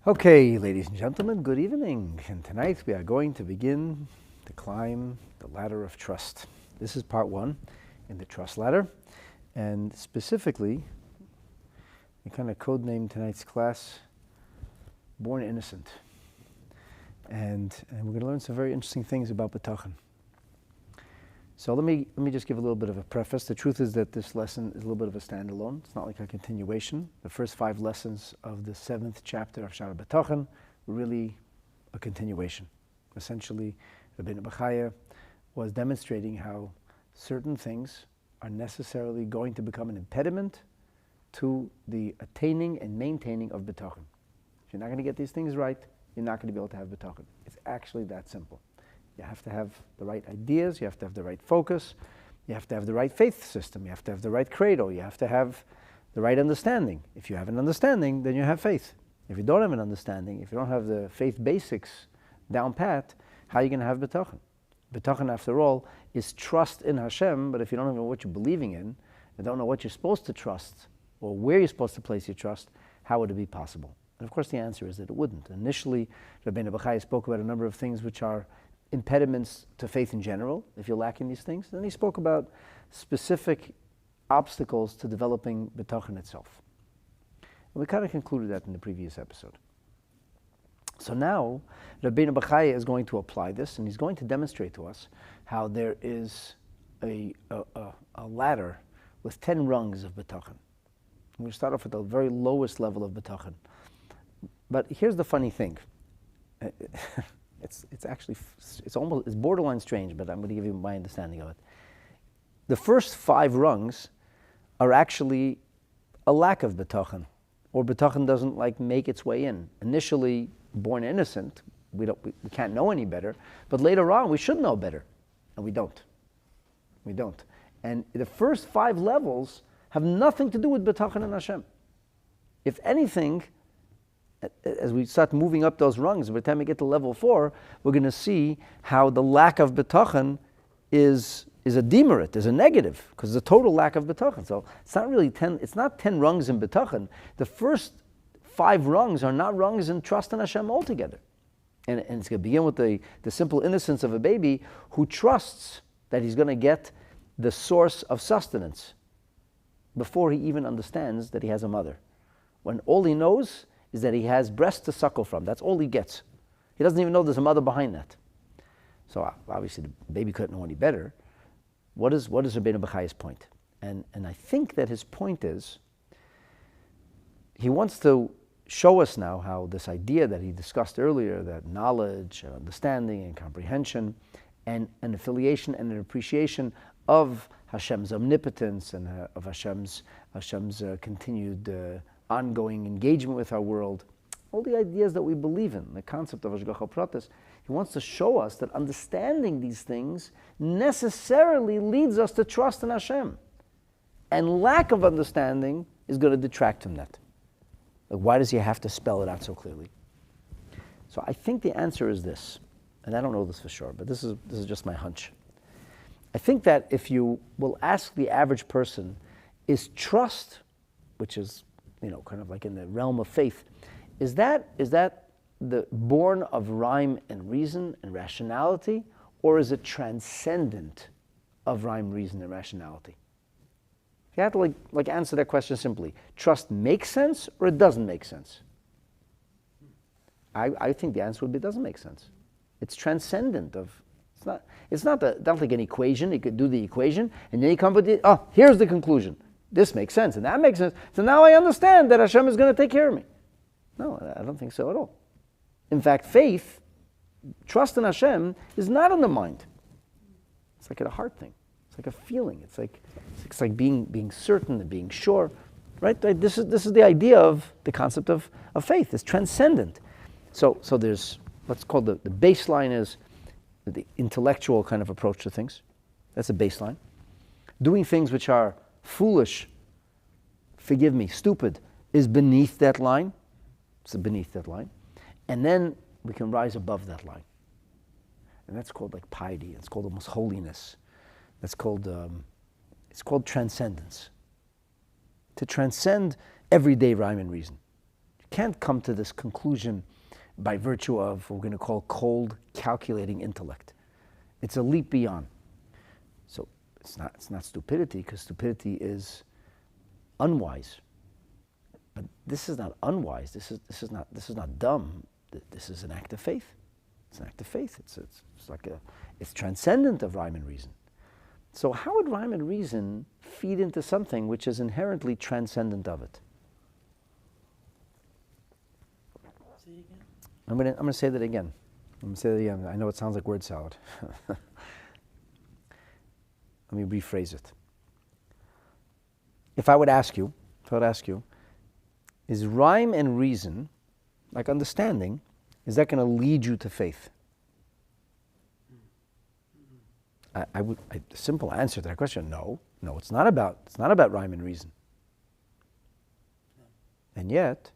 Okay, ladies and gentlemen, good evening. And tonight we are going to begin to climb the ladder of trust. This is part one in the trust ladder. And specifically, we kind of codenamed tonight's class Born Innocent. And we're going to learn some very interesting things about Bitachon. So let me just give a little bit of a preface. The truth is that this lesson is a little bit of a standalone. It's not like a continuation. The first 5 lessons of the 7th chapter of Sha'ar HaBitachon were really a continuation. Essentially, Rabbeinu Bachaya was demonstrating how certain things are necessarily going to become an impediment to the attaining and maintaining of Bitachon. If you're not going to get these things right, you're not going to be able to have Bitachon. It's actually that simple. You have to have the right ideas, you have to have the right focus, you have to have the right faith system, you have to have the right credo, you have to have the right understanding. If you have an understanding, then you have faith. If you don't have an understanding, if you don't have the faith basics down pat, how are you going to have Bitachon? Bitachon, after all, is trust in Hashem, but if you don't know what you're believing in, and don't know what you're supposed to trust, or where you're supposed to place your trust, how would it be possible? And of course the answer is that it wouldn't. Initially, Rabbeinu Bachaya spoke about a number of things which are impediments to faith in general, if you're lacking these things. Then he spoke about specific obstacles to developing Bitachon itself. And we kind of concluded that in the previous episode. So now, Rabbeinu Bachaya is going to apply this, and he's going to demonstrate to us how there is a ladder with 10 rungs of Bitachon. We start off at the very lowest level of Bitachon. But here's the funny thing. It's borderline strange, but I'm going to give you my understanding of it. The first 5 rungs are actually a lack of Bitachon, or Bitachon doesn't make its way in. Initially, born innocent, we can't know any better, but later on we should know better, and we don't. We don't. And the first 5 levels have nothing to do with Bitachon and Hashem. If anything, as we start moving up those rungs, by the time we get to level 4, we're going to see how the lack of Bitachon is a demerit, is a negative, because it's a total lack of Bitachon. So it's not really 10. It's not 10 rungs in Bitachon. The first 5 rungs are not rungs in trust in Hashem altogether, and it's going to begin with the simple innocence of a baby who trusts that he's going to get the source of sustenance before he even understands that he has a mother. When all he knows is that he has breast to suckle from. That's all he gets. He doesn't even know there's a mother behind that. So obviously the baby couldn't know any better. What is Rabbeinu Bachaya's point? And I think that his point is, he wants to show us now how this idea that he discussed earlier, that knowledge and understanding and comprehension and an affiliation and an appreciation of Hashem's omnipotence and of Hashem's continued ongoing engagement with our world, all the ideas that we believe in, the concept of Hashgacha Pratis, he wants to show us that understanding these things necessarily leads us to trust in Hashem. And lack of understanding is going to detract from that. Why does he have to spell it out so clearly? So I think the answer is this, and I don't know this for sure, but this is just my hunch. I think that if you will ask the average person, is trust, which is kind of like in the realm of faith, is that the born of rhyme and reason and rationality, or is it transcendent of rhyme, reason, and rationality? You have to answer that question simply. Trust makes sense, or it doesn't make sense? I think the answer would be it doesn't make sense. It's transcendent of. It's not like an equation. You could do the equation, and then you come with here's the conclusion. This makes sense, and that makes sense. So now I understand that Hashem is going to take care of me. No, I don't think so at all. In fact, faith, trust in Hashem, is not in the mind. It's like a heart thing. It's like a feeling. It's like being certain and being sure. Right? This is the idea of the concept of faith. It's transcendent. So there's what's called the baseline is the intellectual kind of approach to things. That's a baseline. Doing things which are foolish, forgive me, stupid, is beneath that line. It's beneath that line. And then we can rise above that line. And that's called piety. It's called almost holiness. That's called, it's called transcendence. To transcend everyday rhyme and reason. Can't come to this conclusion by virtue of what we're going to call cold, calculating intellect. It's a leap beyond. So it's not stupidity, because stupidity is unwise. But this is not unwise. This is not dumb. This is an act of faith. It's an act of faith. It's transcendent of rhyme and reason. So how would rhyme and reason feed into something which is inherently transcendent of it? Say it again. I'm going to say that again. I know it sounds like word salad. Let me rephrase it. If I would ask you, is rhyme and reason, like understanding, is that going to lead you to faith? The simple answer to that question, no, it's not about rhyme and reason. No. And yet,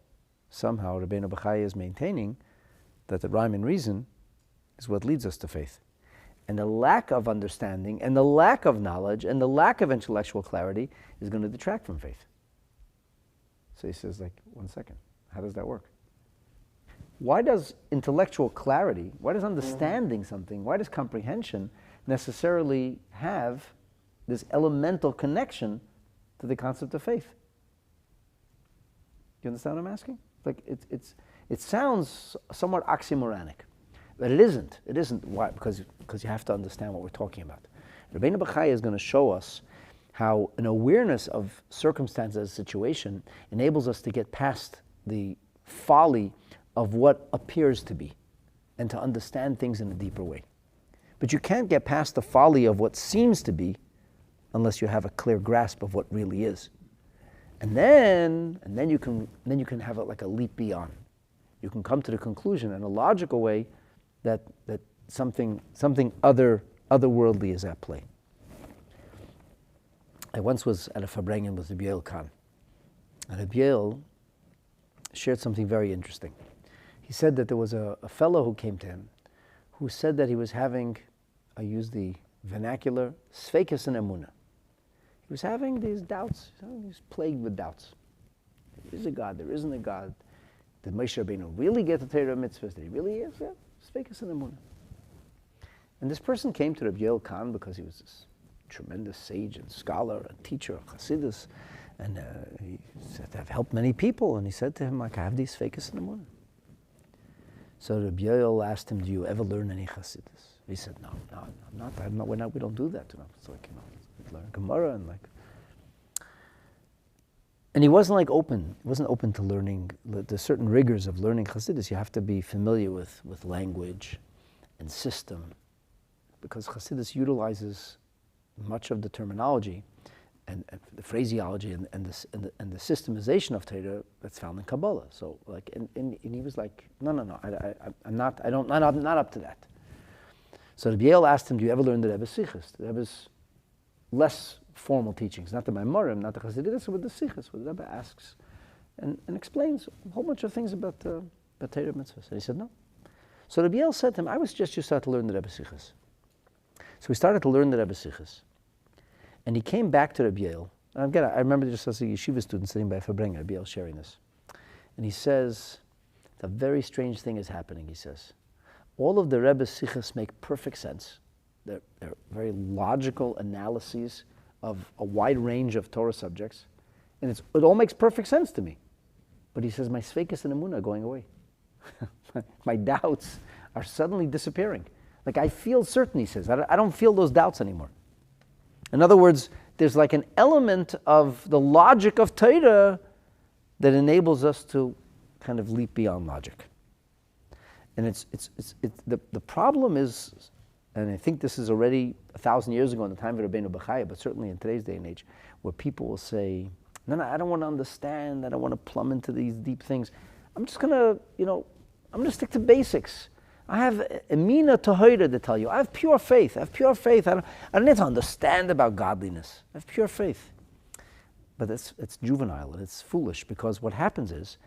somehow Rabbeinu Bachaya is maintaining that the rhyme and reason is what leads us to faith. And the lack of understanding and the lack of knowledge and the lack of intellectual clarity is going to detract from faith. So he says, like, 1 second, how does that work? Why does intellectual clarity, why does understanding something, why does comprehension necessarily have this elemental connection to the concept of faith? You understand what I'm asking? Like it sounds somewhat oxymoronic, but it isn't. It isn't. Why? Because you have to understand what we're talking about. Rabbeinu Bachaya is going to show us how an awareness of circumstances, situation, enables us to get past the folly of what appears to be and to understand things in a deeper way. But you can't get past the folly of what seems to be unless you have a clear grasp of what really is. And then you can have it like a leap beyond. You can come to the conclusion in a logical way that something otherworldly is at play. I once was at a Farbrengen with Rabbi Khan, and Rabbi shared something very interesting. He said that there was a fellow who came to him who said that he was having, I use the vernacular, sveikis and emunah. He was having these doubts. He was plagued with doubts. There is a God, there isn't a God. Did Moshe Rabbeinu really get the Torah mitzvahs? Did he really? Yes, yeah. Sveikis and emunah. And this person came to Rabbi Khan because he was this tremendous sage and scholar and teacher of Chassidus, and he said, I've helped many people. And he said to him, like, I have these sveikis and emunah. So Rabbi asked him, do you ever learn any Chassidus? He said, no, I'm not. We don't do that. It's like, we learn Gemara and like. And he wasn't open. He wasn't open to learning. There's certain rigors of learning Chassidus. You have to be familiar with language and system, because Chassidus utilizes much of the terminology and the phraseology and the systemization of Torah that's found in Kabbalah. So and he was like, no, I'm not up to that. So Rabbi asked him, do you ever learn the Rebbe's Sichos? The Rebbe's less formal teachings, not the Maimarim, not the Chassidus, but the Sichos, where the Rebbe asks and explains a whole bunch of things about Torah mitzvahs. And he said, no. So Rabbi said to him, I was just you start to learn the Rebbe's Sichos. So we started to learn the Rebbe's Sichos. And he came back to Rabbi and again, I remember just as a yeshiva student sitting by Farbrengen, Rabbi sharing this. And he says, a very strange thing is happening, he says. All of the Rebbe's Sichos make perfect sense. They're very logical analyses of a wide range of Torah subjects. And it all makes perfect sense to me. But he says, my sveikis and emunah are going away. My doubts are suddenly disappearing. Like I feel certain, he says. I don't feel those doubts anymore. In other words, there's like an element of the logic of Torah that enables us to kind of leap beyond logic. And the problem is, and I think this is already 1,000 years ago in the time of Rabbeinu Bachaya, but certainly in today's day and age, where people will say, no, I don't want to understand, I don't want to plumb into these deep things. I'm just going to, I'm going to stick to basics. I have emina tohira to tell you. I have pure faith. I don't need to understand about godliness. I have pure faith. But it's juvenile and it's foolish, because what happens is,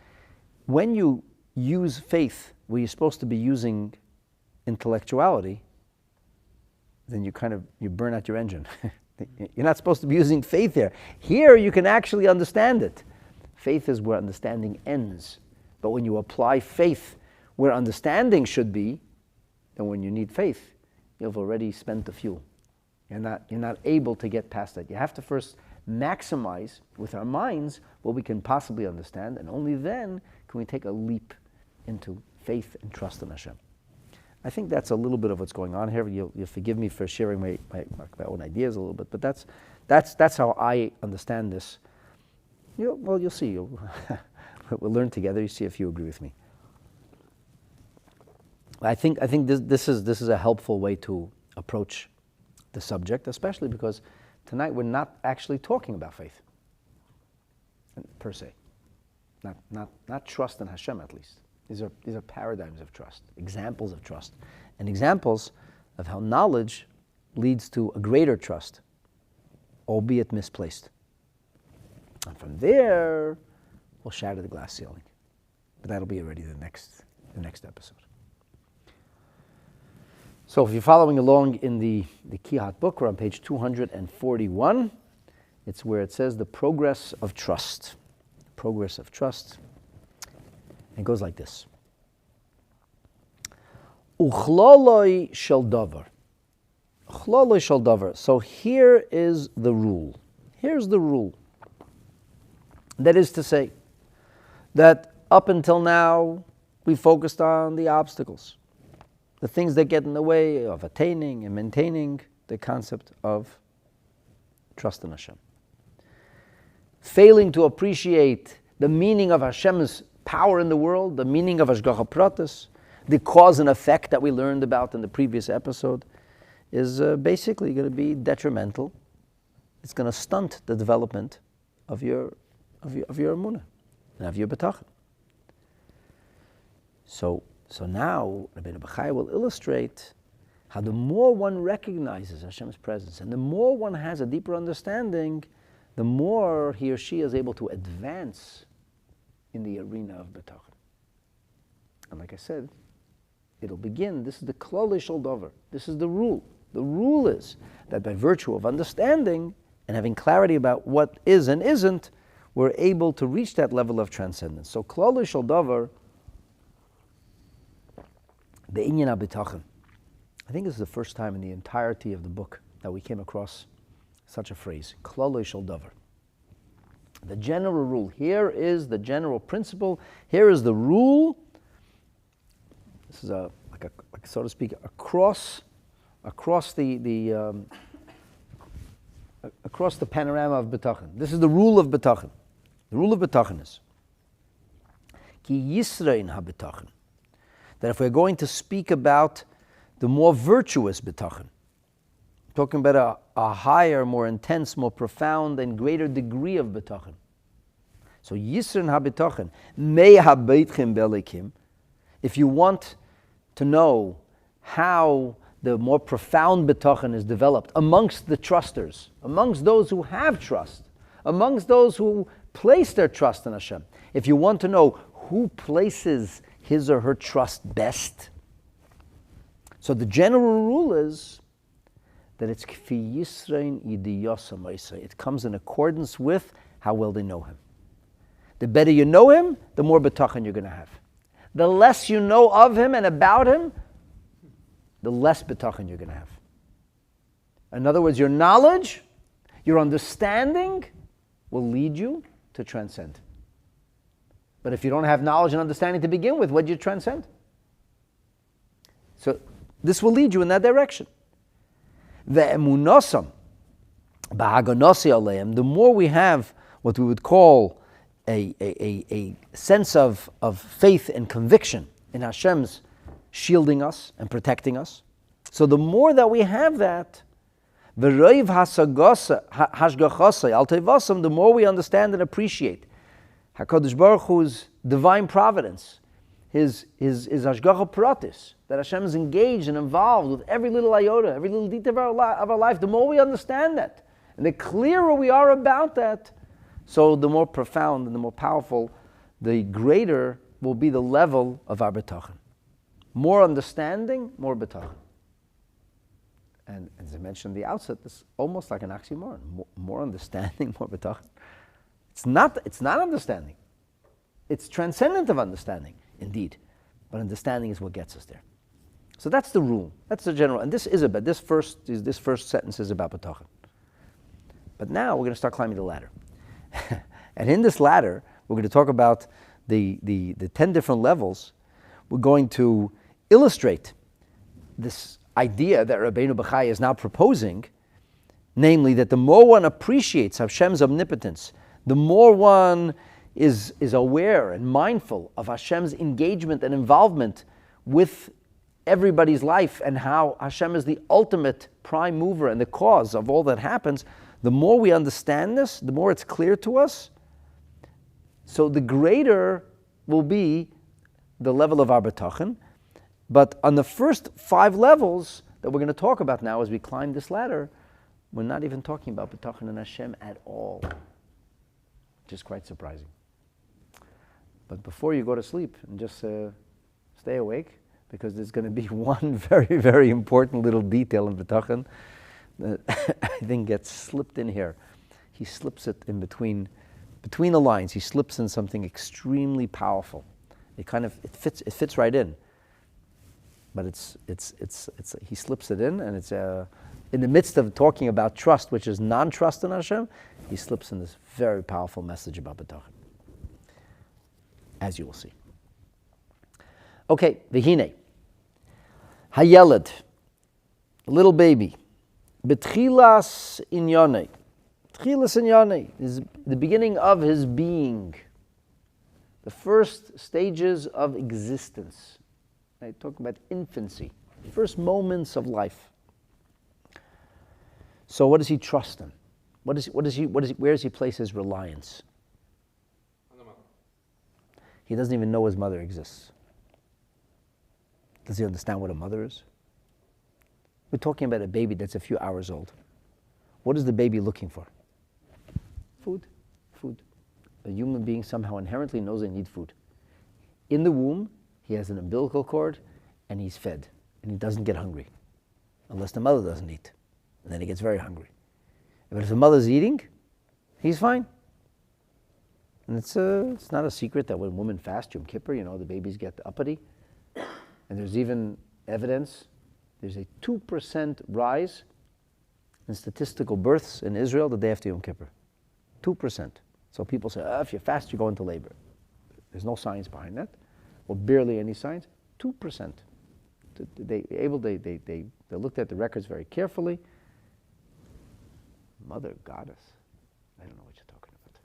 when you use faith where you're supposed to be using intellectuality, then you burn out your engine. You're not supposed to be using faith here. Here you can actually understand it. Faith is where understanding ends. But when you apply faith where understanding should be, then when you need faith, you've already spent the fuel. You're not able to get past that. You have to first maximize with our minds what we can possibly understand, and only then can we take a leap into faith and trust in Hashem. I think that's a little bit of what's going on here. You'll forgive me for sharing my own ideas a little bit, but that's how I understand this. You'll see. We'll learn together. You see if you agree with me. I think this is a helpful way to approach the subject, especially because tonight we're not actually talking about faith per se. Not trust in Hashem, at least. These are paradigms of trust, examples of trust, and examples of how knowledge leads to a greater trust, albeit misplaced. And from there, we'll shatter the glass ceiling. But that'll be already the next episode. So if you're following along in the Kihat book, we're on page 241. It's where it says the progress of trust. Progress of trust. And it goes like this. Uchloloi shel davar. Uchloloi shel davar. So here is the rule. Here's the rule. That is to say, that up until now, we focused on the obstacles, the things that get in the way of attaining and maintaining the concept of trust in Hashem. Failing to appreciate the meaning of Hashem's power in the world, the meaning of Hashgacha Pratis, the cause and effect that we learned about in the previous episode, is basically going to be detrimental. It's going to stunt the development of your emunah and of your Bitachon. So now Rabbeinu Bachaya will illustrate how the more one recognizes Hashem's presence and the more one has a deeper understanding, the more he or she is able to advance in the arena of Bitachon. And like I said, it'll begin. This is the klolei shel davar. This is the rule. The rule is that by virtue of understanding and having clarity about what is and isn't, we're able to reach that level of transcendence. So klolei shel davar, be'inyan bitachon. I think this is the first time in the entirety of the book that we came across such a phrase, klolei shel davar. The general rule. Here is the general principle. Here is the rule. This is like so to speak, across the panorama of Bitachon. This is the rule of Bitachon. The rule of Bitachon is ki yisrein HaBitachon. That if we're going to speak about the more virtuous Bitachon, talking about a higher, more intense, more profound, and greater degree of Bitachon. So Yisrin HaBitachon, mei habeitchem belikim. If you want to know how the more profound Bitachon is developed amongst the trusters, amongst those who have trust, amongst those who place their trust in Hashem, if you want to know who places his or her trust best, so the general rule is that it's kfi yisrein idiyasa ma'isa. It comes in accordance with how well they know him. The better you know him, the more Bitachon you're going to have. The less you know of him and about him, the less Bitachon you're going to have. In other words, your knowledge, your understanding will lead you to transcend. But if you don't have knowledge and understanding to begin with, what do you transcend? So this will lead you in that direction. The more we have what we would call a sense of faith and conviction in Hashem's shielding us and protecting us, so the more that we have that, the more we understand and appreciate HaKadosh Baruch Hu's divine providence, his Hashgacha Pratis, that Hashem is engaged and involved with every little iota, every little detail of our life, the more we understand that, and the clearer we are about that, so the more profound and the more powerful, the greater will be the level of our Bitachon. More understanding, more Bitachon. And as I mentioned at the outset, this is almost like an oxymoron. More understanding, more Bitachon. It's not understanding. It's transcendent of understanding, indeed. But understanding is what gets us there. So that's the rule. That's the general. And this first sentence is about Bitachon. But now we're going to start climbing the ladder. And in this ladder, we're going to talk about the 10 different levels. We're going to illustrate this idea that Rabbeinu Bachaya is now proposing, namely that the more one appreciates Hashem's omnipotence, the more one is aware and mindful of Hashem's engagement and involvement with everybody's life and how Hashem is the ultimate prime mover and the cause of all that happens, the more we understand this, the more it's clear to us, so the greater will be the level of our Bitachon. But on the first 5 levels that we're going to talk about now as we climb this ladder, we're not even talking about Bitachon and Hashem at all, which is quite surprising. But before you go to sleep, and just stay awake, because there's going to be one very, very important little detail in Bitachon that I think gets slipped in here. He slips it in between the lines. He slips in something extremely powerful. It fits right in. But he slips it in, and it's in the midst of talking about trust, which is non-trust in Hashem, he slips in this very powerful message about Bitachon, as you will see. Okay, v'hine, hayeled, little baby, betchilas inyonei. Tchilas inyonei is the beginning of his being, the first stages of existence. I talk about infancy, first moments of life. So what does he trust in? Where does he place his reliance? On the mother. He doesn't even know his mother exists. Does he understand what a mother is? We're talking about a baby that's a few hours old. What is the baby looking for? Food. Food. A human being somehow inherently knows they need food. In the womb, he has an umbilical cord, and he's fed, and he doesn't get hungry, unless the mother doesn't eat, and then he gets very hungry. But if the mother's eating, he's fine. And it's not a secret that when women fast Yom Kippur, the babies get uppity, and there's even evidence. There's a 2% rise in statistical births in Israel the day after Yom Kippur. 2%. So people say, if you fast, you go into labor. There's no science behind that, or barely any science. 2%. They looked at the records very carefully. Mother goddess. I don't know what you're talking about.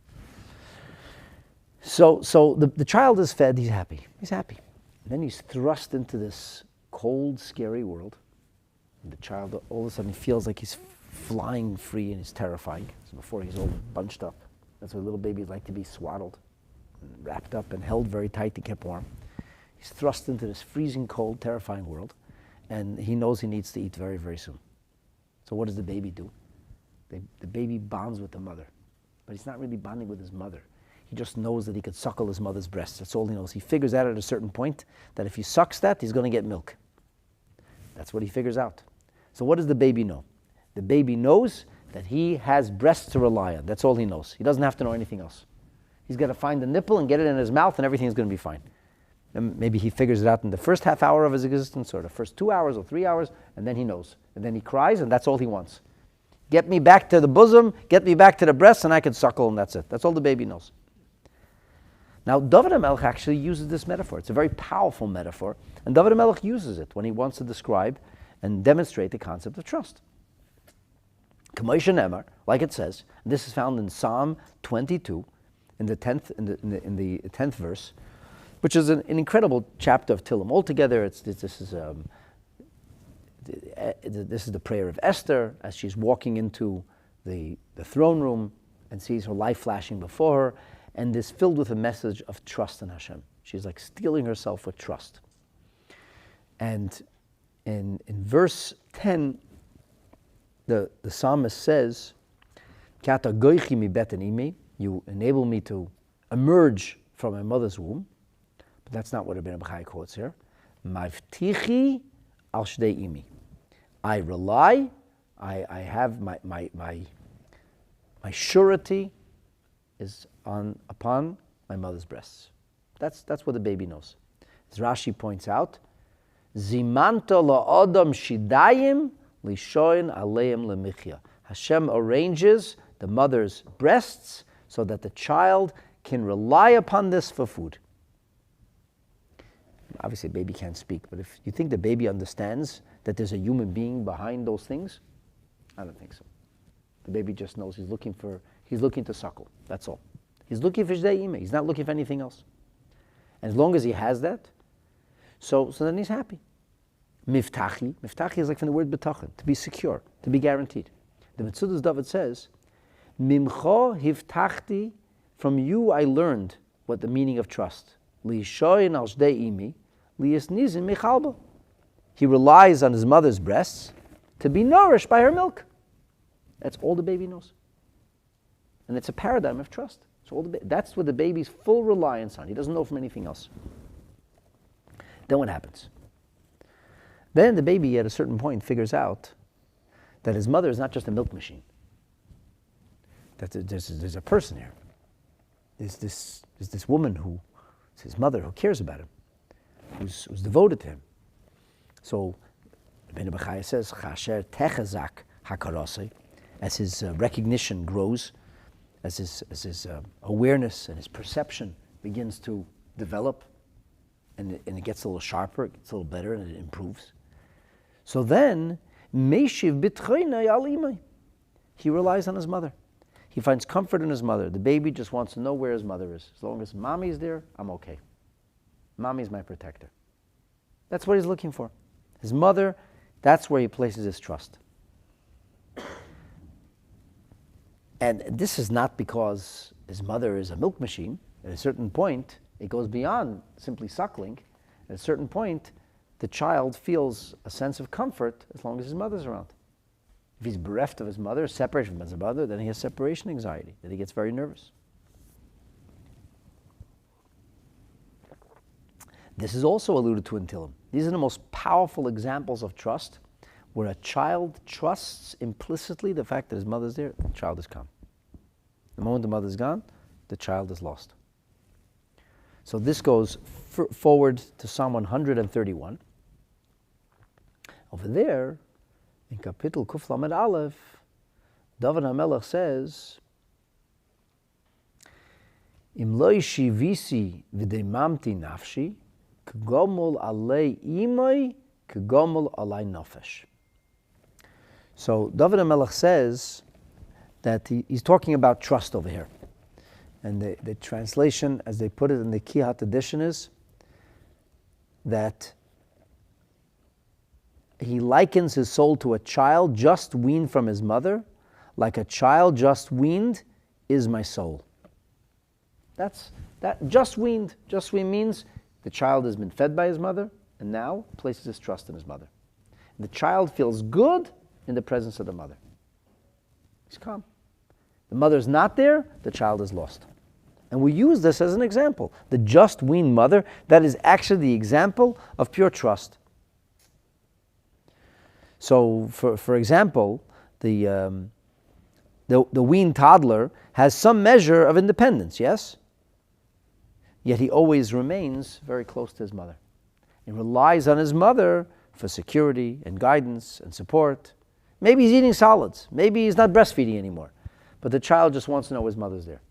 So the child is fed, he's happy. He's happy. And then he's thrust into this cold, scary world. And the child all of a sudden feels like he's flying free, and he's terrifying. So before he's all bunched up. That's why little babies like to be swaddled, and wrapped up and held very tight to keep warm. He's thrust into this freezing cold, terrifying world, and he knows he needs to eat very, very soon. So what does the baby do? The baby bonds with the mother, but he's not really bonding with his mother. He just knows that he could suckle his mother's breast. That's all he knows. He figures out at a certain point that if he sucks that, he's going to get milk. That's what he figures out. So what does the baby know? The baby knows that he has breasts to rely on. That's all he knows. He doesn't have to know anything else. He's got to find the nipple and get it in his mouth, and everything's going to be fine. And maybe he figures it out in the first half hour of his existence, or the first 2 hours or 3 hours, and then he knows. And then he cries, and that's all he wants. Get me back to the bosom, get me back to the breast, and I can suckle, and that's it. That's all the baby knows. Now, David HaMelech actually uses this metaphor. It's a very powerful metaphor, and David HaMelech uses it when he wants to describe and demonstrate the concept of trust. K'moishe Nemar, like it says, and this is found in Psalm 22, in the 10th verse, which is an incredible chapter of Tehillim. Altogether, this is the prayer of Esther as she's walking into the throne room and sees her life flashing before her, and is filled with a message of trust in Hashem. She's like steeling herself with trust. And in verse 10, the psalmist says, "Kata goichi mi beten imi," you enable me to emerge from my mother's womb. But that's not what Rabbeinu Bachaya quotes here. Mavtichi al shdei imi. I rely, I have my surety is upon my mother's breasts. That's what the baby knows. As Rashi points out, Zimanta la'adam shidayim lishoin aleim lemichya. Hashem arranges the mother's breasts so that the child can rely upon this for food. Obviously, a baby can't speak, but if you think the baby understands that there's a human being behind those things, I don't think so. The baby just knows he's looking to suckle. That's all. He's looking for Shdei. He's not looking for anything else. And as long as he has that, so then he's happy. Miftachi is like from the word Bitachon, to be secure, to be guaranteed. The Metzudas David says, Mimcha hiftachti, from you I learned what the meaning of trust. Li'ishoyin al Shdei imi, li'isnizin michalba. He relies on his mother's breasts to be nourished by her milk. That's all the baby knows. And it's a paradigm of trust. That's what the baby's full reliance on. He doesn't know from anything else. Then what happens? Then the baby at a certain point figures out that his mother is not just a milk machine. That there's a person here. There's this woman who is his mother, who cares about him, who's devoted to him. So Rabbeinu Bachaya says, Chasher techazak hakarasei, as his recognition grows, as his awareness and his perception begins to develop, and it gets a little sharper, it gets a little better, and it improves. So then, Meishiv Bitachon al imay, he relies on his mother. He finds comfort in his mother. The baby just wants to know where his mother is. As long as mommy's there, I'm okay. Mommy's my protector. That's what he's looking for. His mother, that's where he places his trust. And this is not because his mother is a milk machine. At a certain point, it goes beyond simply suckling. At a certain point, the child feels a sense of comfort as long as his mother's around. If he's bereft of his mother, separated from his mother, then he has separation anxiety, then he gets very nervous. This is also alluded to in Tehillim. These are the most powerful examples of trust, where a child trusts implicitly the fact that his mother's there, the child is calm. The moment the mother's gone, the child is lost. So this goes forward to Psalm 131. Over there, in Kapitel Kuf Lamed Aleph, David HaMelech says, Im lo yishivisi v'deimamti nafshi, k'gomol alei imoi, k'gomol alei nafesh. So David HaMelech says that he's talking about trust over here. And the translation, as they put it in the Kihat edition, is that he likens his soul to a child just weaned from his mother. Like a child just weaned is my soul. That's just weaned. Just weaned means the child has been fed by his mother and now places his trust in his mother. The child feels good in the presence of the mother. He's calm. The mother's not there, the child is lost. And we use this as an example. The just weaned mother, that is actually the example of pure trust. So, for example, the weaned toddler has some measure of independence, yes? Yet he always remains very close to his mother. He relies on his mother for security and guidance and support. Maybe he's eating solids. Maybe he's not breastfeeding anymore. But the child just wants to know his mother's there.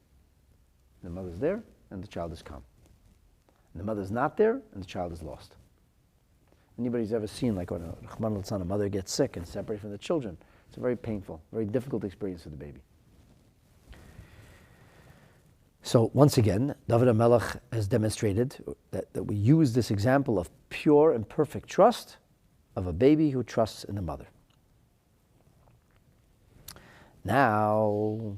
The mother's there, and the child is calm. And the mother's not there, and the child is lost. Anybody's ever seen, like when a mother gets sick and separated from the children, it's a very painful, very difficult experience for the baby. So once again, David HaMelech has demonstrated that we use this example of pure and perfect trust of a baby who trusts in the mother. Now,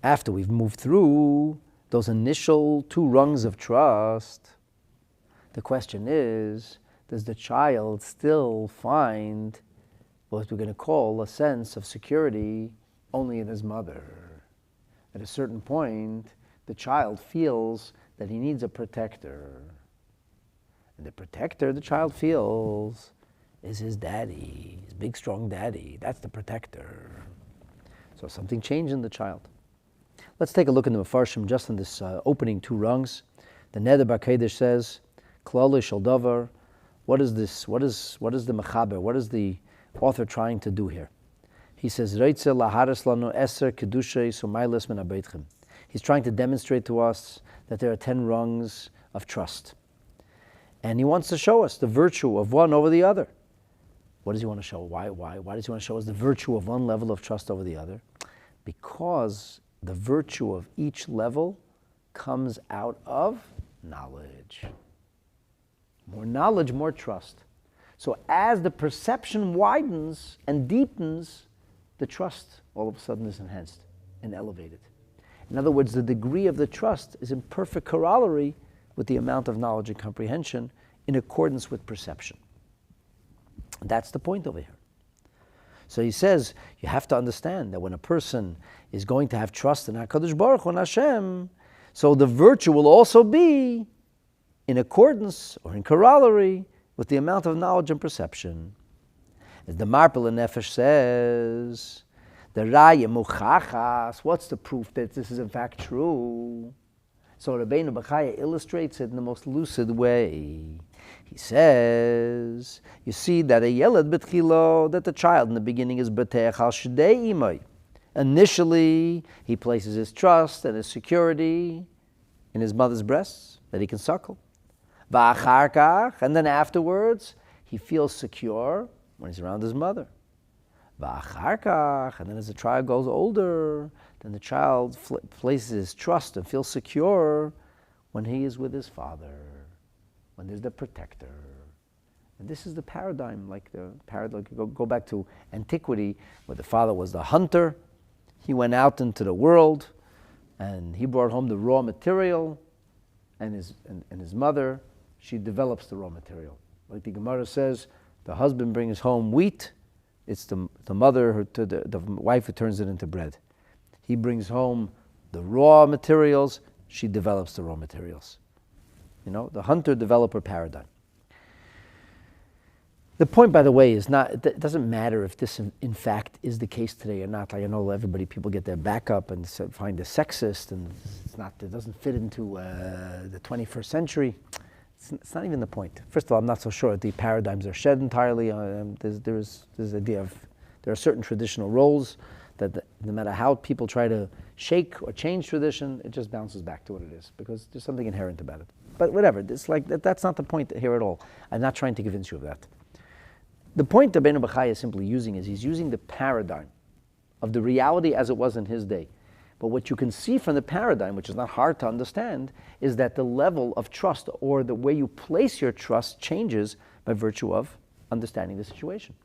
after we've moved through those initial 2 rungs of trust, the question is, does the child still find what we're going to call a sense of security only in his mother? At a certain point, the child feels that he needs a protector. And the protector the child feels is his daddy, his big, strong daddy. That's the protector. So something changed in the child. Let's take a look in the Mefarshim just in this opening 2 rungs. The Neder B'Kodesh says, Klali Shel Davar. What is this? What is the Mechaber? What is the author trying to do here? He says, Reitze laharis lanu eser kedushay sumayles min habeitchem. He's trying to demonstrate to us that there are 10 rungs of trust. And he wants to show us the virtue of one over the other. What does he want to show? Why does he want to show us the virtue of one level of trust over the other? Because the virtue of each level comes out of knowledge. More knowledge, more trust. So as the perception widens and deepens, the trust all of a sudden is enhanced and elevated. In other words, the degree of the trust is in perfect corollary with the amount of knowledge and comprehension in accordance with perception. That's the point over here. So he says, you have to understand that when a person is going to have trust in HaKadosh Baruch Hu and Hashem, so the virtue will also be in accordance or in corollary with the amount of knowledge and perception. As the Marpel Nefesh says, the Raya Muchachas, what's the proof that this is in fact true? So Rabbeinu Bachaya illustrates it in the most lucid way. He says, you see that a yeled betchilo, that the child in the beginning is betech al shidei imay. Initially, he places his trust and his security in his mother's breasts, that he can suckle. V'achar kach, and then afterwards, he feels secure when he's around his mother. V'achar kach, and then as the child grows older, then the child places his trust and feels secure when he is with his father, when there's the protector. And this is the paradigm, go back to antiquity, where the father was the hunter. He went out into the world, and he brought home the raw material, and his mother, she develops the raw material. Like the Gemara says, the husband brings home wheat, it's the mother, the wife who turns it into bread. He brings home the raw materials, she develops the raw materials. The hunter-developer paradigm. The point, by the way, is not, it doesn't matter if this in fact is the case today or not. I know people get their back up and find it sexist, and it doesn't fit into the 21st century. It's not even the point. First of all, I'm not so sure that the paradigms are shed entirely. There's the idea of, there are certain traditional roles that no matter how people try to shake or change tradition, it just bounces back to what it is, because there's something inherent about it. But whatever, it's like that's not the point here at all. I'm not trying to convince you of that. The point that Rabbeinu Bachaya is simply using is he's using the paradigm of the reality as it was in his day. But what you can see from the paradigm, which is not hard to understand, is that the level of trust or the way you place your trust changes by virtue of understanding the situation.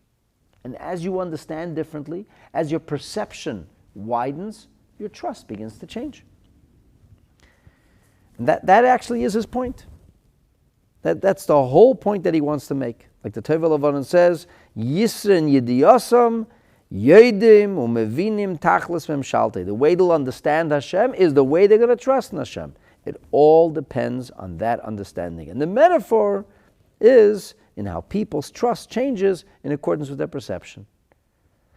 And as you understand differently, as your perception widens, your trust begins to change. And that actually is his point. That's the whole point that he wants to make. Like the Tevel Avanon says, Yisrin Yidiyasam, Yedim Umevinim Tachlis Memshalte. The way they'll understand Hashem is the way they're going to trust in Hashem. It all depends on that understanding. And the metaphor is in how people's trust changes in accordance with their perception.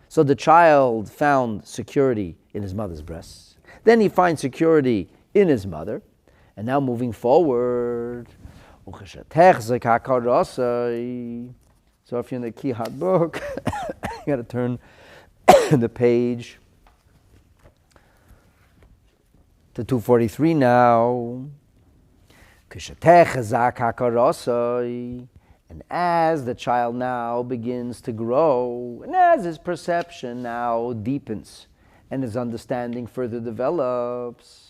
So the child found security in his mother's breasts. Then he finds security in his mother. And now moving forward, so if you're in the Kihad book, you got to turn the page to 243 now. And as the child now begins to grow, and as his perception now deepens, and his understanding further develops,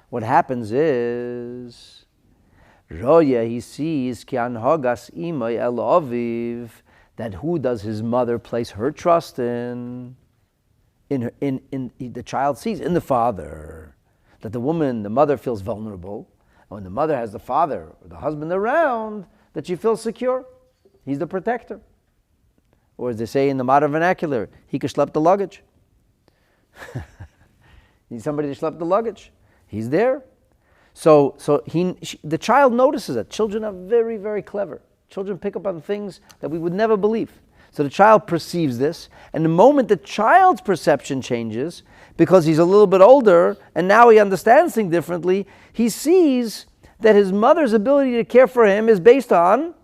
what happens is, Roya, he sees that who does his mother place her trust in the child sees in the father, that the mother feels vulnerable, and when the mother has the father or the husband around, that she feels secure. He's the protector. Or as they say in the modern vernacular, he can schlep the luggage. Need somebody to schlep the luggage. He's there. So the child notices it. Children are very, very clever. Children pick up on things that we would never believe. So the child perceives this, and the moment the child's perception changes, because he's a little bit older, and now he understands things differently, he sees that his mother's ability to care for him is based on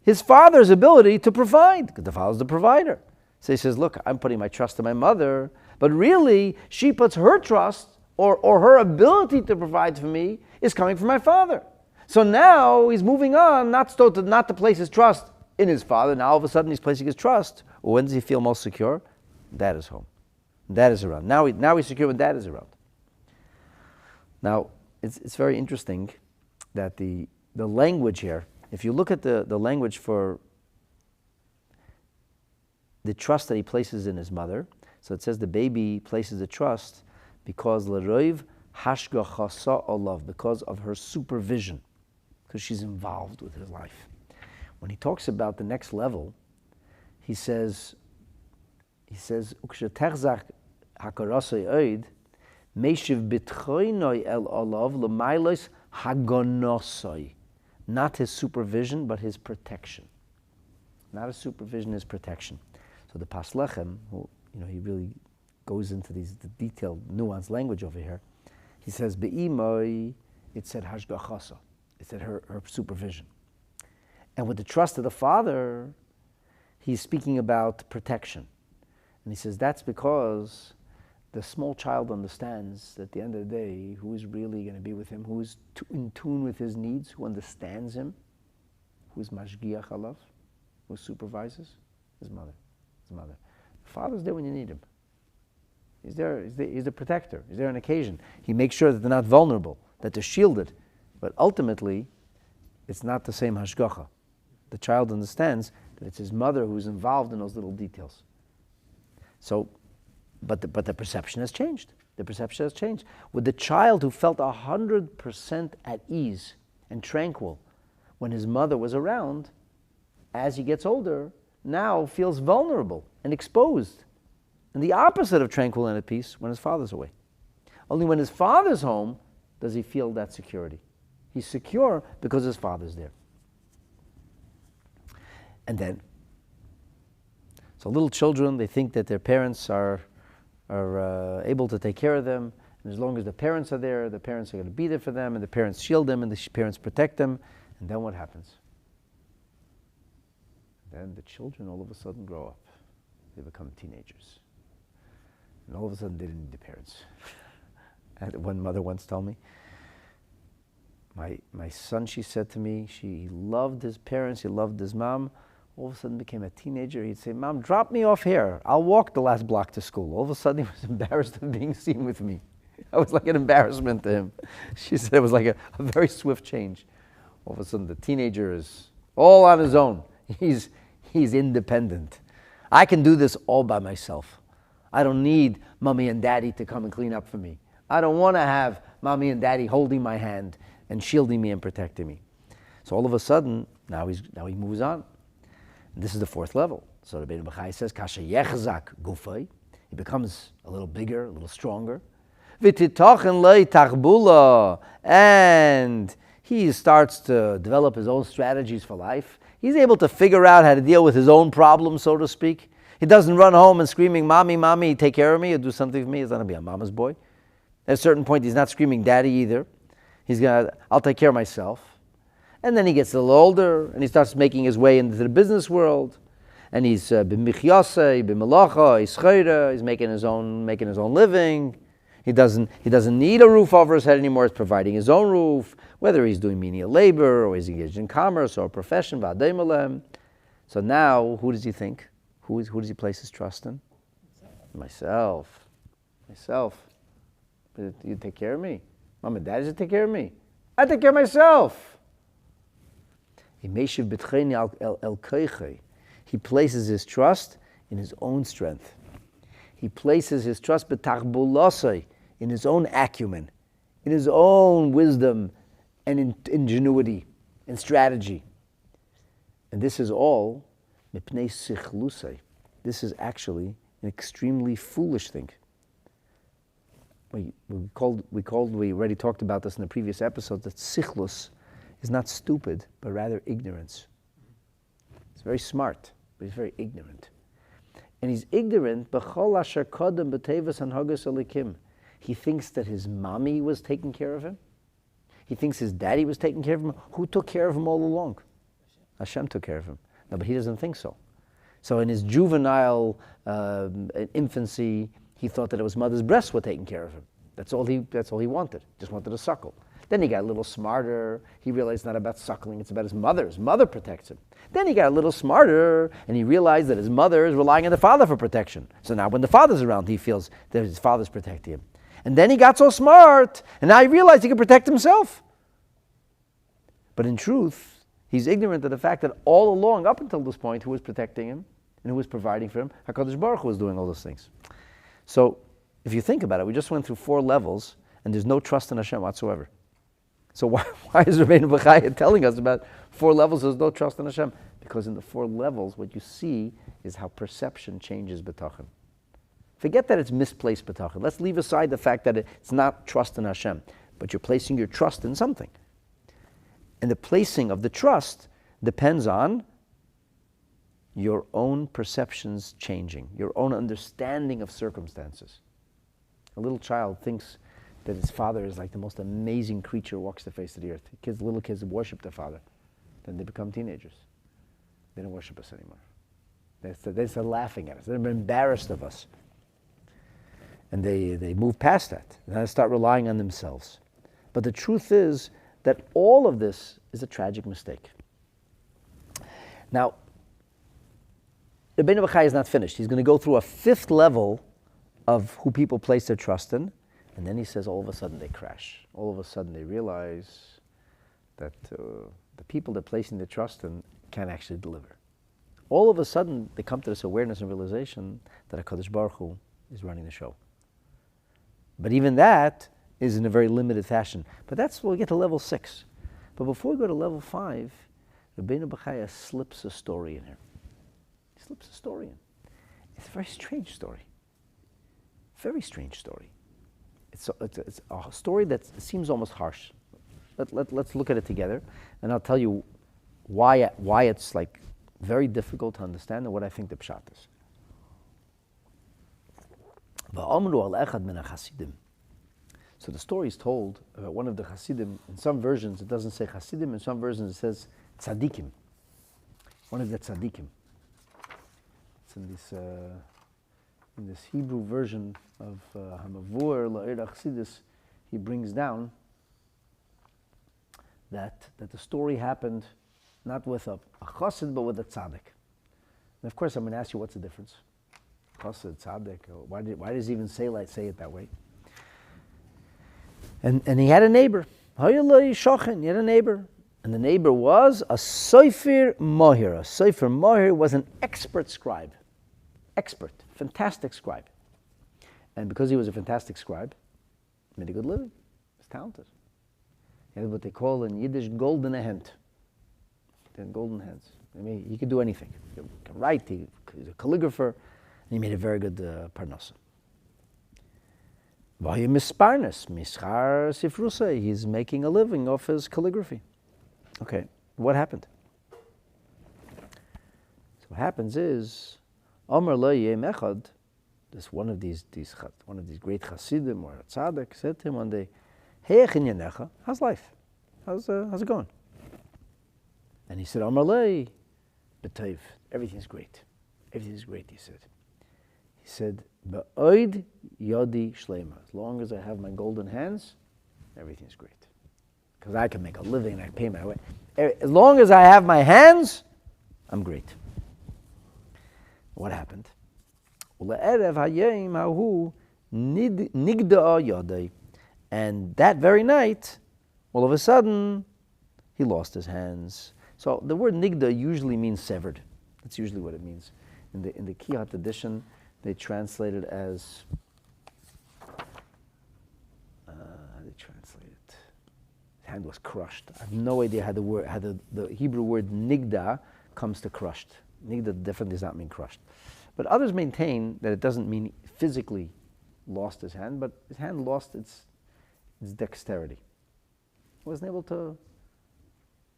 his father's ability to provide, because the father's the provider. So he says, look, I'm putting my trust in my mother, but really, she puts her trust, or her ability to provide for me, is coming from my father. So now he's moving on, not to place his trust in his father. Now all of a sudden he's placing his trust. Well, when does he feel most secure? Dad is home. Dad is around. Now he's secure when Dad is around. Now, it's very interesting that the language here, if you look at the language for the trust that he places in his mother, so it says the baby places the trust because l'roiv hashgachasa olav, because of her supervision, because she's involved with his life. When he talks about the next level, he says, "Ukshetechzach hakarasei oid, meishiv bitchoinoi el olav l'mailos hagonosoi." Not his supervision, but his protection. Not his supervision, his protection. So the Pas Lechem, who, he really goes into the detailed, nuanced language over here. He says, "Be'imoi," it said hashgachasa. It said her supervision. And with the trust of the father, he's speaking about protection. And he says that's because the small child understands that at the end of the day, who is really going to be with him, who is in tune with his needs, who understands him, who is mashgiach alav, who supervises? His mother. His mother. The father's there when you need him. He's there. He's the protector. He's there on occasion. He makes sure that they're not vulnerable, that they're shielded. But ultimately, it's not the same hashgacha. The child understands that it's his mother who's involved in those little details. So, but the perception has changed. The perception has changed. With the child who felt 100% at ease and tranquil when his mother was around, as he gets older, now feels vulnerable and exposed. And the opposite of tranquil and at peace when his father's away. Only when his father's home does he feel that security. He's secure because his father's there. And then, so little children, they think that their parents are able to take care of them, and as long as the parents are there, the parents are going to be there for them, and the parents shield them, and the parents protect them. And then what happens? Then the children all of a sudden grow up. They become teenagers. And all of a sudden they didn't need the parents. And one mother once told me, my son, she said to me, he loved his parents, he loved his mom. All of a sudden became a teenager. He'd say, "Mom, drop me off here. I'll walk the last block to school." All of a sudden he was embarrassed of being seen with me. I was like an embarrassment to him. She said it was like a very swift change. All of a sudden the teenager is all on his own. He's independent. I can do this all by myself. I don't need mommy and daddy to come and clean up for me. I don't want to have mommy and daddy holding my hand and shielding me and protecting me. So all of a sudden, now he moves on. And this is the fourth level. So Rabbeinu Bachaya says, "Kasha yechzak gufay." He becomes a little bigger, a little stronger. V'titachin lei tachbula, and he starts to develop his own strategies for life. He's able to figure out how to deal with his own problems, so to speak. He doesn't run home and screaming, "Mommy, mommy, take care of me," or "do something for me." He's not going to be a mama's boy. At a certain point, he's not screaming "daddy" either. I'll take care of myself. And then he gets a little older, and he starts making his way into the business world. And he's b'michyase, b'melacha, he's chayra, he's making his own living. He doesn't need a roof over his head anymore. He's providing his own roof, whether he's doing menial labor or he's engaged in commerce or a profession. V'adei malem. So now, who does he think? Who does he place his trust in? Myself. But you take care of me. Mom and Dad should take care of me. I take care of myself. He places his trust in his own strength. He places his trust in his own acumen, in his own wisdom and ingenuity and strategy. And this is all this is actually an extremely foolish thing. We already talked about this in the previous episode, that sichlus is not stupid, but rather ignorance. He's very smart, but he's very ignorant. And he's ignorant, he thinks that his mommy was taking care of him. He thinks his daddy was taking care of him. Who took care of him all along? Hashem took care of him. No, but he doesn't think so. So in his juvenile infancy, he thought that it was mother's breasts were taking care of him. That's all he wanted. Just wanted to suckle. Then he got a little smarter. He realized it's not about suckling, it's about his mother. His mother protects him. Then he got a little smarter, and he realized that his mother is relying on the father for protection. So now when the father's around, he feels that his father's protecting him. And then he got so smart, and now he realized he could protect himself. But in truth, he's ignorant of the fact that all along, up until this point, who was protecting him and who was providing for him? HaKadosh Baruch Hu was doing all those things. So if you think about it, we just went through 4 levels, and there's no trust in Hashem whatsoever. So why is Rabbeinu Bachaya telling us about 4 levels? There's no trust in Hashem. Because in the 4 levels, what you see is how perception changes Bitachon. Forget that it's misplaced Bitachon. Let's leave aside the fact that it's not trust in Hashem, but you're placing your trust in something. And the placing of the trust depends on your own perceptions changing, your own understanding of circumstances. A little child thinks that his father is like the most amazing creature who walks the face of the earth. Little kids worship their father. Then they become teenagers. They don't worship us anymore. They start laughing at us. They're embarrassed of us. And they move past that. And they start relying on themselves. But the truth is that all of this is a tragic mistake. Now, Rabbeinu Bachaya is not finished. He's going to go through a 5th level of who people place their trust in. And then he says all of a sudden they crash. All of a sudden they realize that the people they're placing their trust in can't actually deliver. All of a sudden they come to this awareness and realization that HaKadosh Baruch Hu is running the show. But even that is in a very limited fashion. But that's when we get to level 6. But before we go to level 5, Rabbeinu Bachaya slips a story in here. He slips a story in. It's a very strange story. Very strange story. It's a story that seems almost harsh. Let's look at it together, and I'll tell you why it's like very difficult to understand and what I think the pshat is. So the story is told about one of the Hasidim. In some versions it doesn't say Hasidim, in some versions it says Tzadikim. One of the Tzadikim. It's in this Hebrew version of Hamavur La'ir Chassidus, he brings down that the story happened not with a chassid, but with a tzaddik. And of course, I'm going to ask you, what's the difference? Chassid, tzaddik, why does he even say it that way? And he had a neighbor. He had a neighbor. And the neighbor was a Sofer Mohir. A Sofer Mohir was an expert scribe. Expert, fantastic scribe. And because he was a fantastic scribe, he made a good living. He was talented. He had what they call in Yiddish golden hand. They had golden hands. I mean, he could do anything. He could write, he's a calligrapher, and he made a very good parnasa. He's making a living off his calligraphy. Okay, what happened? So what happens is, Amar lo yem echad, this one of these great Hasidim or tzaddik said to him one day, "Hey, how's life? How's it going?" And he said, "Amar lo b'tov, everything's great. Everything's great." He said, "Ba'oid yodi shlema, as long as I have my golden hands, everything's great, because I can make a living and I pay my way. As long as I have my hands, I'm great." What happened? And that very night, all of a sudden, he lost his hands. So the word nigda usually means severed. That's usually what it means. In the Kihat edition, they translate it as, how do they translate it? His hand was crushed. I have no idea how the Hebrew word nigda comes to crushed. Nigda definitely does not mean crushed. But others maintain that it doesn't mean physically lost his hand, but his hand lost its dexterity. He wasn't able to,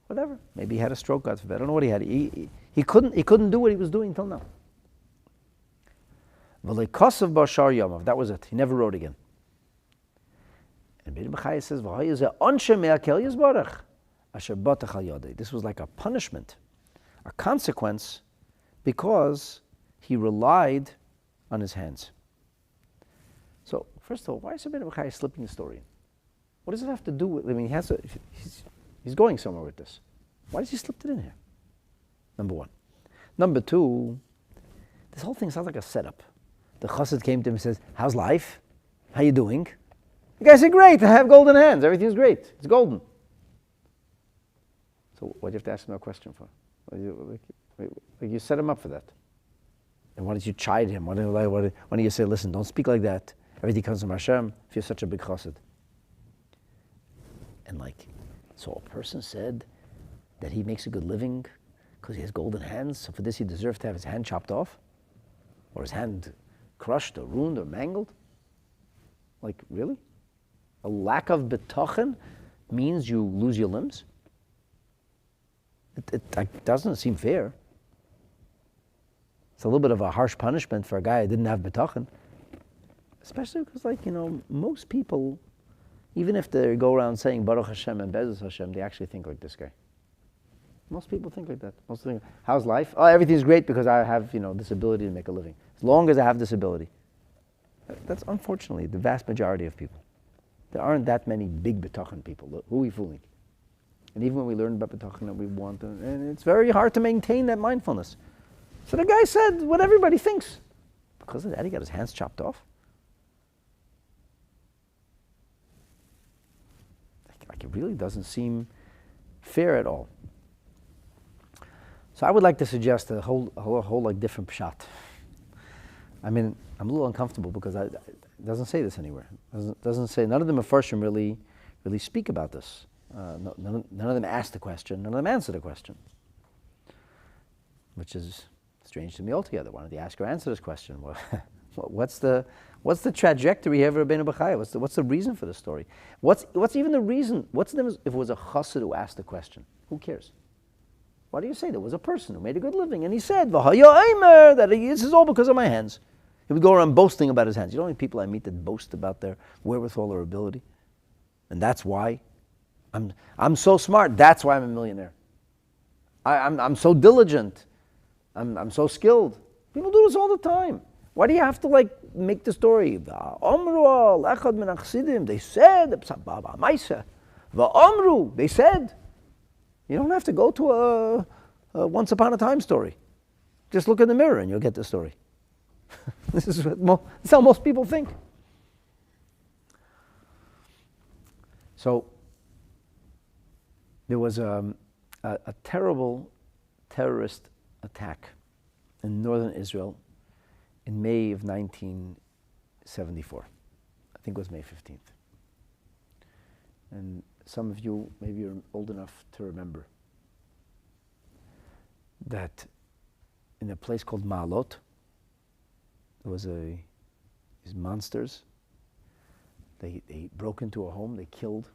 whatever. Maybe he had a stroke, God forbid. I don't know what he had. He couldn't do what he was doing until now. That was it. He never wrote again. And Rabbeinu Bachaya says, "V'haya ze onshe me'akel yizbarach, asher batach al yodei." This was like a punishment, a consequence, because he relied on his hands. So, first of all, why is Rabbeinu Bachaya slipping the story in? What does it have to do with, I mean, he's going somewhere with this. Why does he slip it in here? Number one. Number two, this whole thing sounds like a setup. The chassid came to him and says, "How's life? How you doing?" The guy said, "Great, I have golden hands. Everything's great. It's golden." So what do you have to ask him a question for? You set him up for that. And why did you chide him? Why don't you say, "Listen, don't speak like that. Everything comes from Hashem if you're such a big chassid"? And so a person said that he makes a good living because he has golden hands, so for this he deserves to have his hand chopped off? Or his hand crushed or ruined or mangled? Really? A lack of bitachon means you lose your limbs? It doesn't seem fair. It's a little bit of a harsh punishment for a guy who didn't have bitachon. Especially because, most people, even if they go around saying Baruch Hashem and Be'ezus Hashem, they actually think like this guy. Most people think like that. Most people think, how's life? Oh, everything's great because I have, this ability to make a living. As long as I have this ability. That's unfortunately the vast majority of people. There aren't that many big bitachon people. Who are we fooling? And even when we learn about bitachon, we want to, and it's very hard to maintain that mindfulness. So the guy said what everybody thinks. Because of that, he got his hands chopped off. It really doesn't seem fair at all. So I would like to suggest a whole different pshat. I mean, I'm a little uncomfortable because it doesn't say this anywhere. It doesn't say, none of the Mefarshim really speak about this. None of them ask the question, none of them answer the question. Which is strange to me altogether. Why don't they ask or answer this question? Well, what's the trajectory here of Rabbeinu Bachaya? What's the reason for the story? What's even the reason? What's the difference if it was a chassid who asked the question? Who cares? Why do you say there was a person who made a good living and he said, "V'haya that this is all because of my hands"? He would go around boasting about his hands. You know how many people I meet that boast about their wherewithal or ability? And that's why I'm so smart. That's why I'm a millionaire. I'm so diligent. I'm so skilled. People do this all the time. Why do you have to make the story? They said, they said. You don't have to go to a once upon a time story. Just look in the mirror and you'll get the story. This is how most people think. So there was a terrible terrorist attack in northern Israel in May of 1974. I think it was May 15th. And some of you, maybe you're old enough to remember that in a place called Ma'alot, there was these monsters. They broke into a home, they killed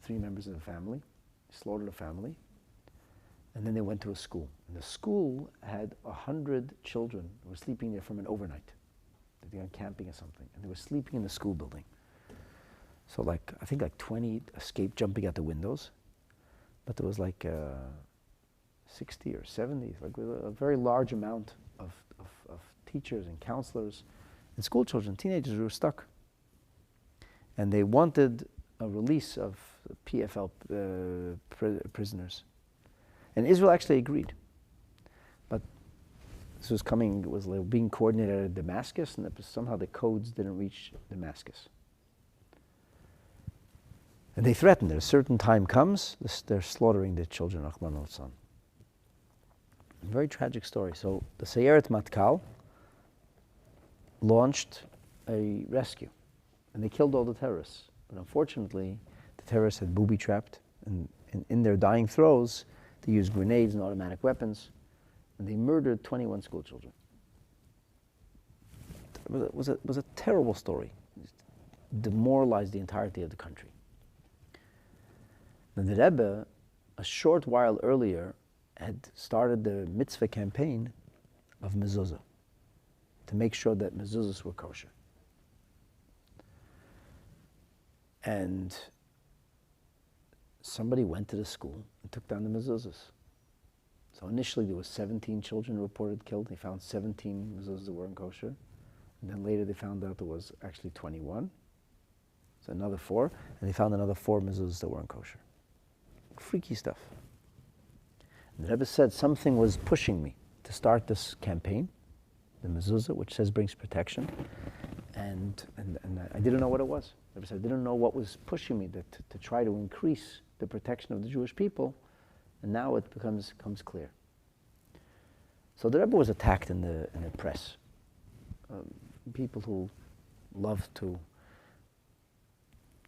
3 members of the family, slaughtered a family, and then they went to a school. And the school had 100 children who were sleeping there from an overnight. They were camping or something, and they were sleeping in the school building. So I think 20 escaped jumping out the windows, but there was 60 or 70, a very large amount of teachers and counselors and school children, teenagers who were stuck. And they wanted a release of PFL prisoners. And Israel actually agreed. But this was being coordinated at Damascus, and somehow the codes didn't reach Damascus. And they threatened that a certain time comes, they're slaughtering the children, Rahman al-San. Very tragic story. So the Sayeret Matkal launched a rescue, and they killed all the terrorists. But unfortunately, the terrorists had booby-trapped, and in their dying throes, they used grenades and automatic weapons, and they murdered 21 school children. It was a terrible story. It demoralized the entirety of the country. And the Rebbe, a short while earlier, had started the mitzvah campaign of mezuzah, to make sure that mezuzahs were kosher. And somebody went to the school and took down the mezuzahs. So initially there was 17 children reported killed. They found 17 mezuzahs that weren't kosher. And then later they found out there was actually 21. So another 4. And they found another 4 mezuzahs that weren't kosher. Freaky stuff. And the Rebbe said something was pushing me to start this campaign, the mezuzah, which says brings protection. And I didn't know what it was. The Rebbe said I didn't know what was pushing me to try to increase the protection of the Jewish people. And now it becomes clear. So the Rebbe was attacked in the press. People who love to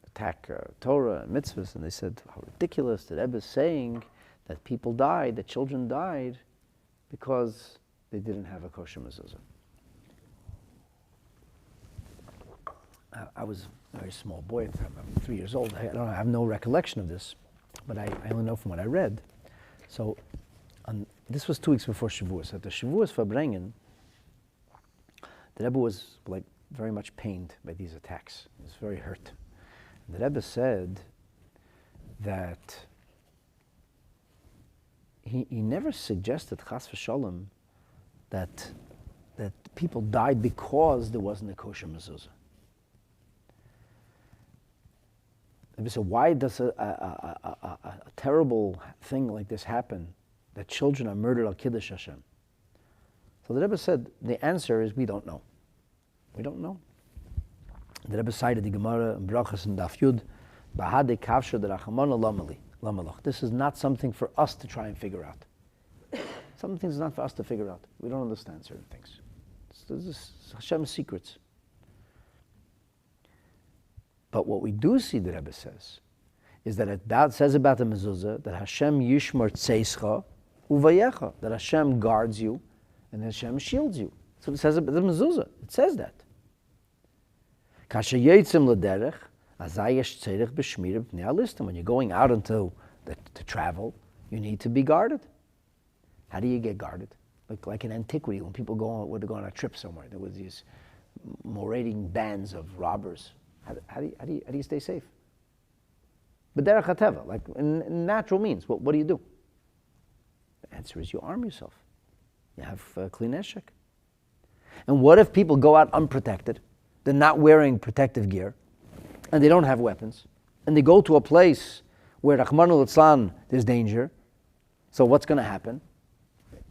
attack Torah and mitzvahs, and they said how ridiculous the Rebbe is saying that people died, that children died, because they didn't have a kosher mezuzah. I was a very small boy at the time. I'm 3 years old. I have no recollection of this, but I only know from what I read. So this was 2 weeks before Shavuos. At the Shavuos Verbrengen, the Rebbe was like very much pained by these attacks. He was very hurt. And the Rebbe said that he never suggested, chas v'sholem, that people died because there wasn't a kosher mezuzah. The Rebbe said, why does a terrible thing like this happen, that children are murdered al Kiddush Hashem? So the Rebbe said, the answer is we don't know. We don't know. The Rebbe cited the Gemara and Brachas and Daf Yud, Bahade Kavsha de Rachamana Lamalach. This is not something for us to try and figure out. Some things are not for us to figure out. We don't understand certain things. This is Hashem's secrets. But what we do see, the Rebbe says, is that it says about the mezuzah that Hashem yishmar tzeischa uvayecha, that Hashem guards you and Hashem shields you. So it says about the mezuzah. It says that. Kasha yitzim l'derech, azay yesh tzerich b'shmira b'nei alistim. When you're going out into to travel, you need to be guarded. How do you get guarded? Like in antiquity, when people would go on a trip somewhere, there was these marauding bands of robbers. How do you stay safe? But derech hateva, like in natural means, what do you do? The answer is you arm yourself. You have kli neshek. And what if people go out unprotected? They're not wearing protective gear, and they don't have weapons, and they go to a place where Rahman al there's danger. So what's going to happen?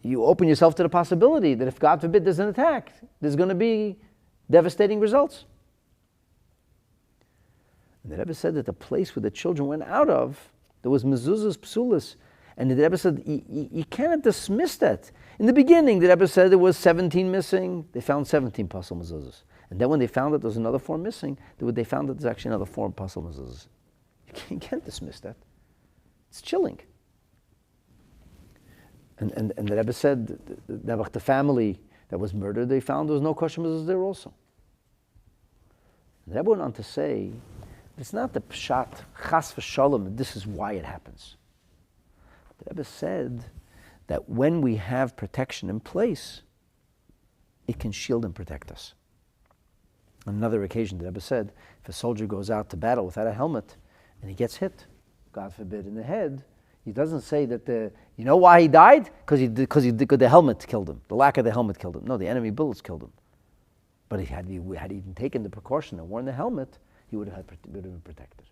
You open yourself to the possibility that if God forbid there's an attack, there's going to be devastating results. And the Rebbe said that the place where the children went out of, there was mezuzahs psulas. And the Rebbe said, you cannot dismiss that. In the beginning, the Rebbe said there was 17 missing. They found 17 pasul mezuzahs. And then when they found that there was another 4 missing, they found that there's actually another 4 pasul mezuzahs. You can't dismiss that. It's chilling. And the Rebbe said that the family that was murdered, they found there was no kosher mezuzahs there also. The Rebbe went on to say, it's not the pshat, chas v'shalom, this is why it happens. The Rebbe said that when we have protection in place, it can shield and protect us. On another occasion, the Rebbe said, if a soldier goes out to battle without a helmet and he gets hit, God forbid, in the head, he doesn't say that you know why he died? Because the helmet killed him. The lack of the helmet killed him. No, the enemy bullets killed him. But had he even taken the precaution and worn the helmet, he would have been protected.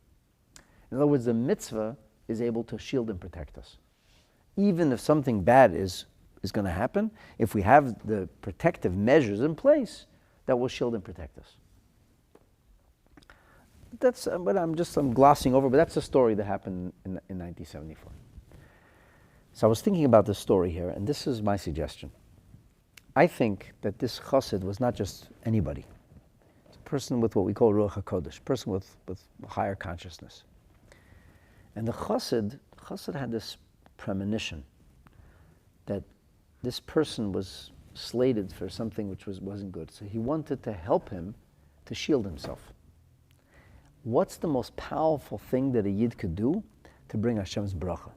In other words, the mitzvah is able to shield and protect us. Even if something bad is going to happen, if we have the protective measures in place, that will shield and protect us. That's what I'm glossing over, but that's a story that happened in 1974. So I was thinking about this story here, and this is my suggestion. I think that this chassid was not just anybody. It's a person with what we call Ruach HaKodesh, a person with higher consciousness. And the chassid had this premonition that this person was slated for something which wasn't good. So he wanted to help him to shield himself. What's the most powerful thing that a Yid could do to bring Hashem's bracha?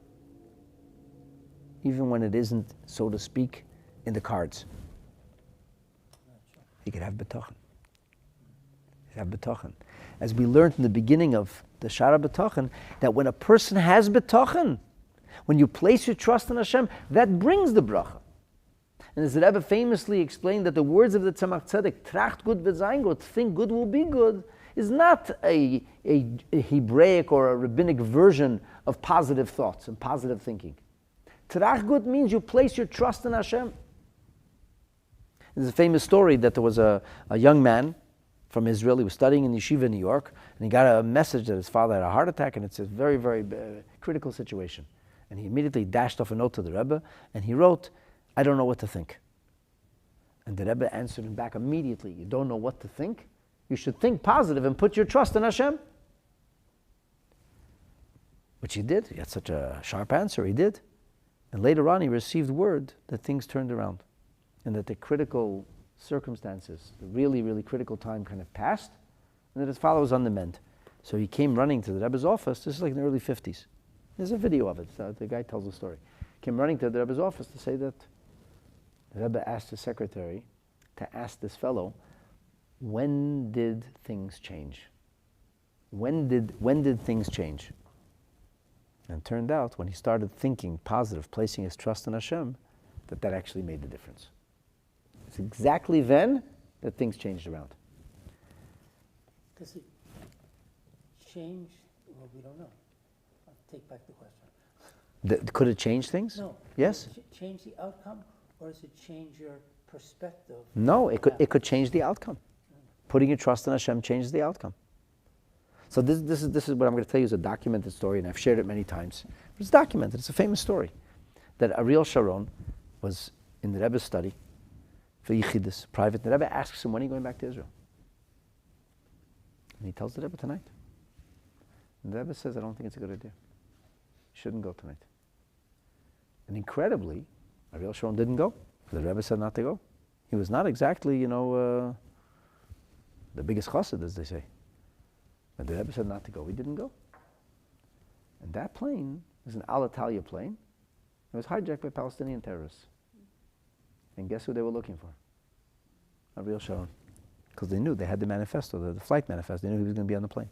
Even when it isn't, so to speak, in the cards. He could have Bitachon. As we learned in the beginning of the Sha'ar HaBitachon, that when a person has Bitachon, when you place your trust in Hashem, that brings the bracha. And as the Rebbe famously explained, that the words of the Tzemach Tzedek, tracht gut wird sein gut, think good will be good, is not a Hebraic or a rabbinic version of positive thoughts and positive thinking. Tracht gut means you place your trust in Hashem. There's a famous story that there was a young man from Israel. He was studying in yeshiva in New York, and he got a message that his father had a heart attack, and it's a very, very critical situation. And he immediately dashed off a note to the Rebbe, and he wrote, "I don't know what to think." And the Rebbe answered him back immediately, "You don't know what to think? You should think positive and put your trust in Hashem." Which he did. He had such a sharp answer, he did. And later on he received word that things turned around, and that the critical circumstances, the really, really critical time kind of passed, and that his father was on the mend. So he came running to the Rebbe's office. This is like in the early 50s. There's a video of it. The guy tells the story. Came running to the Rebbe's office to say that the Rebbe asked his secretary to ask this fellow, when did things change? When did things change? And it turned out, when he started thinking positive, placing his trust in Hashem, that actually made the difference. It's exactly then that things changed around. Does it change? Well, we don't know. I'll take back the question. Could it change things? No. Yes? Does it change the outcome, or does it change your perspective? No, it could change the outcome. Putting your trust in Hashem changes the outcome. So this is what I'm going to tell you is a documented story, and I've shared it many times. It's documented. It's a famous story that Ariel Sharon was in the Rebbe's study for Yichidus, private. The Rebbe asks him, when are you going back to Israel? And he tells the Rebbe, tonight. And the Rebbe says, I don't think it's a good idea. You shouldn't go tonight. And incredibly, Ariel Sharon didn't go. The Rebbe said not to go. He was not exactly, the biggest chassid, as they say. But the Rebbe said not to go. He didn't go. And that plane was an Alitalia plane. It was hijacked by Palestinian terrorists. And guess who they were looking for? Ariel Sharon. Because they knew, they had the manifesto, the flight manifesto. They knew he was going to be on the plane.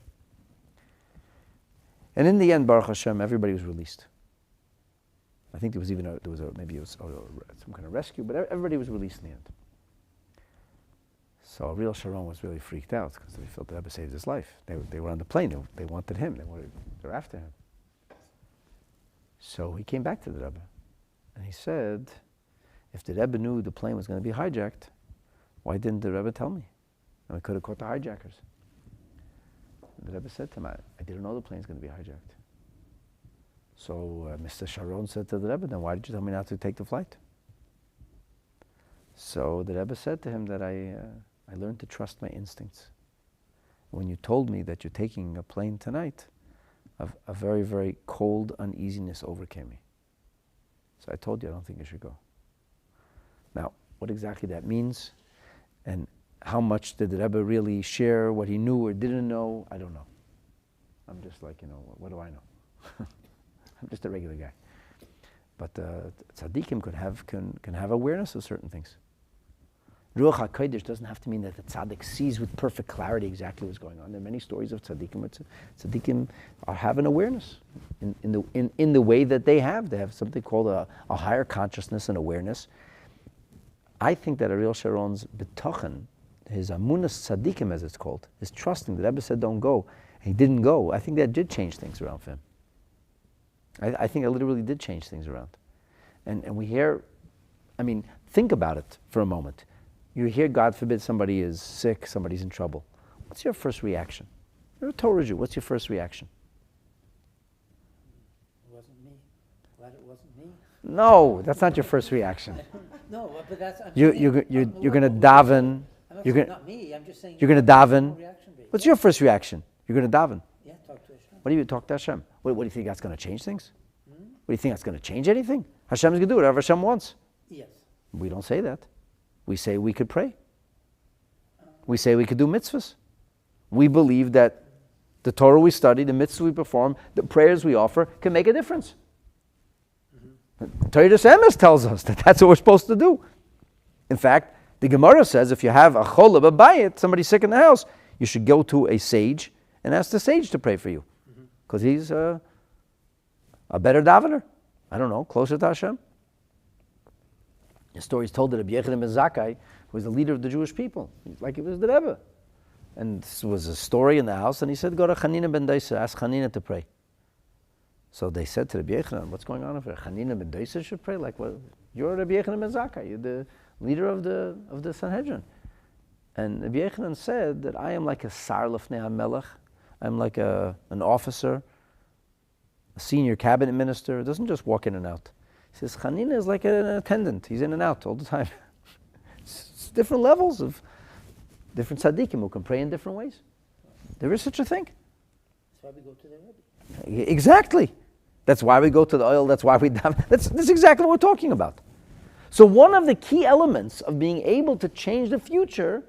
And in the end, Baruch Hashem, everybody was released. I think there was even some kind of rescue, but everybody was released in the end. So Ariel Sharon was really freaked out because they felt the Rebbe saved his life. They were on the plane. They wanted him. They were after him. So he came back to the Rebbe, and he said, if the Rebbe knew the plane was going to be hijacked, why didn't the Rebbe tell me? And we could have caught the hijackers. And the Rebbe said to him, I didn't know the plane was going to be hijacked. So Mr. Sharon said to the Rebbe, then why did you tell me not to take the flight? So the Rebbe said to him that I learned to trust my instincts. When you told me that you're taking a plane tonight, a very, very cold uneasiness overcame me. So I told you I don't think you should go. Now, what exactly that means, and how much did the Rebbe really share what he knew or didn't know, I don't know. I'm just like, what do I know? I'm just a regular guy. But tzaddikim can have awareness of certain things. Ruach HaKodesh doesn't have to mean that the tzaddik sees with perfect clarity exactly what's going on. There are many stories of tzaddikim where tzaddikim have an awareness in the way that they have. They have something called a higher consciousness and awareness. I think that Ariel Sharon's Bitachon, his amunas tzaddikim as it's called, his trusting, the Rebbe said don't go, and he didn't go. I think that did change things around for him. I think it literally did change things around. And we hear, think about it for a moment. You hear, God forbid, somebody is sick, somebody's in trouble. What's your first reaction? You're a Torah Jew. What's your first reaction? It wasn't me. Glad it wasn't me. No, that's not your first reaction. No, but that's... You're going to daven. I'm not saying not me. I'm just saying... You're going to daven. Reaction be? What's your first reaction? You're going to daven. Yeah, talk to Hashem. What do you talk to Hashem? What do you think that's going to change things? What do you think that's going to change anything? Hashem is going to do whatever Hashem wants. Yes. We don't say that. We say we could pray. We say we could do mitzvahs. We believe that the Torah we study, the mitzvahs we perform, the prayers we offer can make a difference. Torah Emes tells us that that's what we're supposed to do. In fact, the Gemara says if you have a chola b'bayit, somebody sick in the house, you should go to a sage and ask the sage to pray for you. Because he's a better davener. I don't know, closer to Hashem. The story is told that Rabbi Yochanan ben Zakkai was the leader of the Jewish people, like he was the Rebbe. And this was a story in the house, and he said, go to Chanina ben Dosa, ask Chanina to pray. So they said to Rabbi Yochanan, what's going on over here? Chanina ben Dosa should pray? Like, well, you're Rabbi Yochanan ben Zakkai, you're the leader of the Sanhedrin. And Rabbi Yochanan said that I am like a sar lefnei hamelech, I'm like an officer, a senior cabinet minister, doesn't just walk in and out. He says, Chanina is like an attendant, he's in and out all the time. It's different levels of different tzaddikim who can pray in different ways. There is such a thing. That's why we go to the Rebbe. Exactly. That's why we go to the oil, that's why we daven. That's exactly what we're talking about. So one of the key elements of being able to change the future